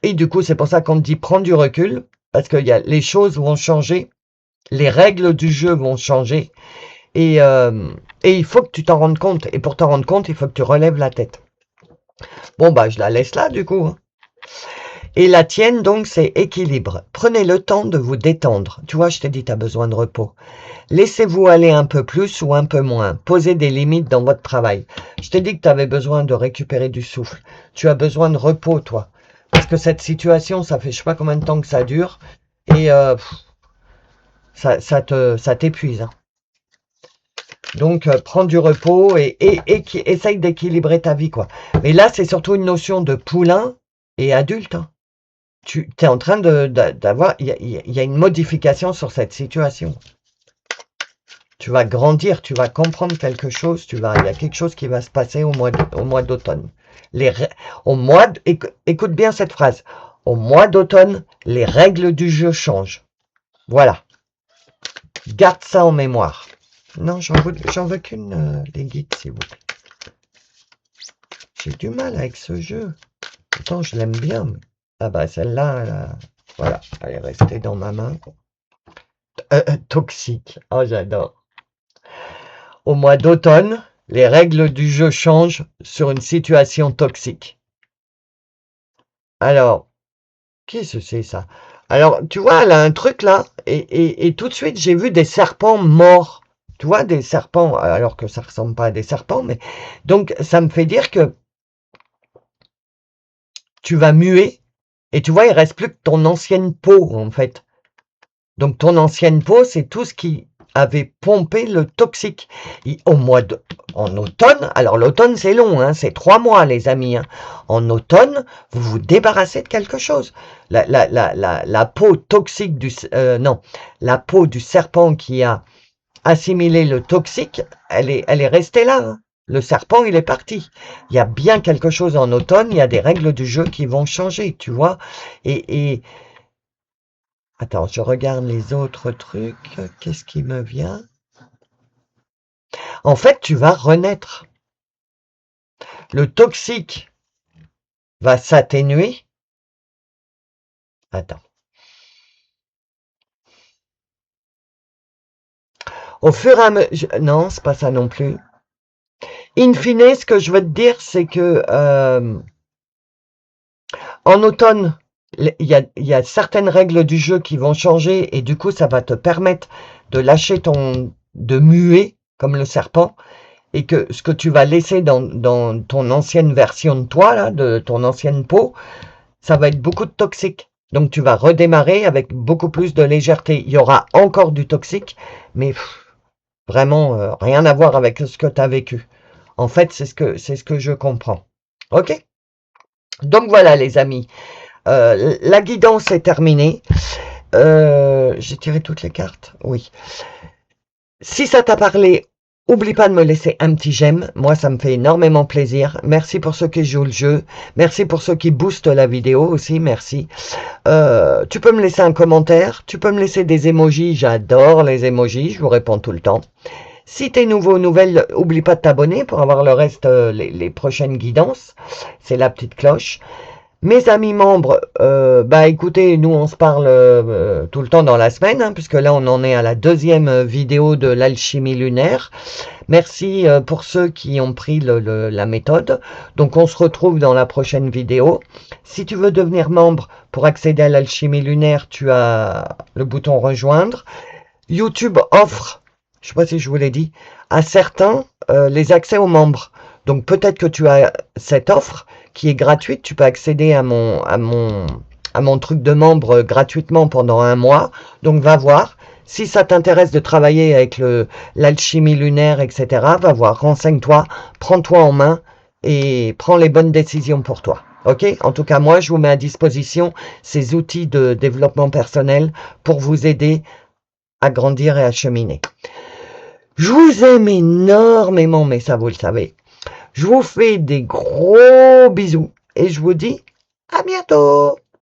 Et du coup, c'est pour ça qu'on te dit, prends du recul, parce que les choses vont changer, les règles du jeu vont changer. Et il faut que tu t'en rendes compte. Et pour t'en rendre compte, il faut que tu relèves la tête. Bon, bah, je la laisse là, du coup. Et la tienne, donc, c'est équilibre. Prenez le temps de vous détendre. Tu vois, je t'ai dit, tu as besoin de repos. Laissez-vous aller un peu plus ou un peu moins. Posez des limites dans votre travail. Je t'ai dit que tu avais besoin de récupérer du souffle. Tu as besoin de repos, toi. Parce que cette situation, ça fait je sais pas combien de temps que ça dure. Et ça t'épuise. Hein. Donc, prends du repos et essaye d'équilibrer ta vie, quoi. Mais là, c'est surtout une notion de poulain et adulte. Hein. Tu es en train d'avoir... Il y a une modification sur cette situation. Tu vas grandir, tu vas comprendre quelque chose, il y a quelque chose qui va se passer au mois d'automne. Écoute bien cette phrase. Au mois d'automne, les règles du jeu changent. Voilà. Garde ça en mémoire. Non, j'en veux qu'une, les guides, s'il vous plaît. J'ai du mal avec ce jeu. Pourtant, je l'aime bien. Mais... Ah bah, celle-là, voilà, elle est restée dans ma main. Toxique. Oh, j'adore. Au mois d'automne, les règles du jeu changent sur une situation toxique. Alors, qu'est-ce que c'est ça? Alors, tu vois, elle a un truc là, et tout de suite, j'ai vu des serpents morts. Tu vois, des serpents, alors que ça ressemble pas à des serpents, mais... Donc, ça me fait dire que tu vas muer, et tu vois, il reste plus que ton ancienne peau, en fait. Donc ton ancienne peau, c'est tout ce qui avait pompé le toxique. En automne, alors l'automne c'est long, hein, c'est 3 mois les amis. Hein. En automne, vous vous débarrassez de quelque chose. La peau toxique non, la peau du serpent qui a assimilé le toxique, elle est restée là. Hein. Le serpent, il est parti. Il y a bien quelque chose en automne, il y a des règles du jeu qui vont changer, tu vois. Et attends, je regarde les autres trucs. Qu'est-ce qui me vient? En fait, tu vas renaître. Le toxique va s'atténuer. Attends. Au fur et à mesure... Non, c'est pas ça non plus. In fine, ce que je veux te dire, c'est que en automne, il y a certaines règles du jeu qui vont changer et du coup, ça va te permettre de lâcher de muer comme le serpent et que ce que tu vas laisser dans ton ancienne version de toi, là, de ton ancienne peau, ça va être beaucoup de toxique. Donc tu vas redémarrer avec beaucoup plus de légèreté. Il y aura encore du toxique, mais vraiment rien à voir avec ce que tu as vécu. En fait, c'est ce que je comprends. Ok? Donc voilà les amis. La guidance est terminée. J'ai tiré toutes les cartes. Oui. Si ça t'a parlé, oublie pas de me laisser un petit j'aime. Moi, ça me fait énormément plaisir. Merci pour ceux qui jouent le jeu. Merci pour ceux qui boostent la vidéo aussi. Merci. Tu peux me laisser un commentaire. Tu peux me laisser des emojis. J'adore les emojis. Je vous réponds tout le temps. Si t'es nouveau, nouvelle, oublie pas de t'abonner pour avoir le reste, les prochaines guidances. C'est la petite cloche. Mes amis membres, bah écoutez, nous on se parle tout le temps dans la semaine, hein, puisque là on en est à la deuxième vidéo de l'alchimie lunaire. Merci pour ceux qui ont pris la méthode. Donc on se retrouve dans la prochaine vidéo. Si tu veux devenir membre pour accéder à l'alchimie lunaire, tu as le bouton rejoindre. YouTube offre, je ne sais pas si je vous l'ai dit, à certains les accès aux membres. Donc peut-être que tu as cette offre qui est gratuite. Tu peux accéder à mon truc de membre gratuitement pendant 1 mois. Donc va voir. Si ça t'intéresse de travailler avec l'alchimie lunaire, etc., va voir, renseigne-toi, prends-toi en main et prends les bonnes décisions pour toi. Ok? En tout cas, moi, je vous mets à disposition ces outils de développement personnel pour vous aider à grandir et à cheminer. Je vous aime énormément, mais ça vous le savez. Je vous fais des gros bisous et je vous dis à bientôt.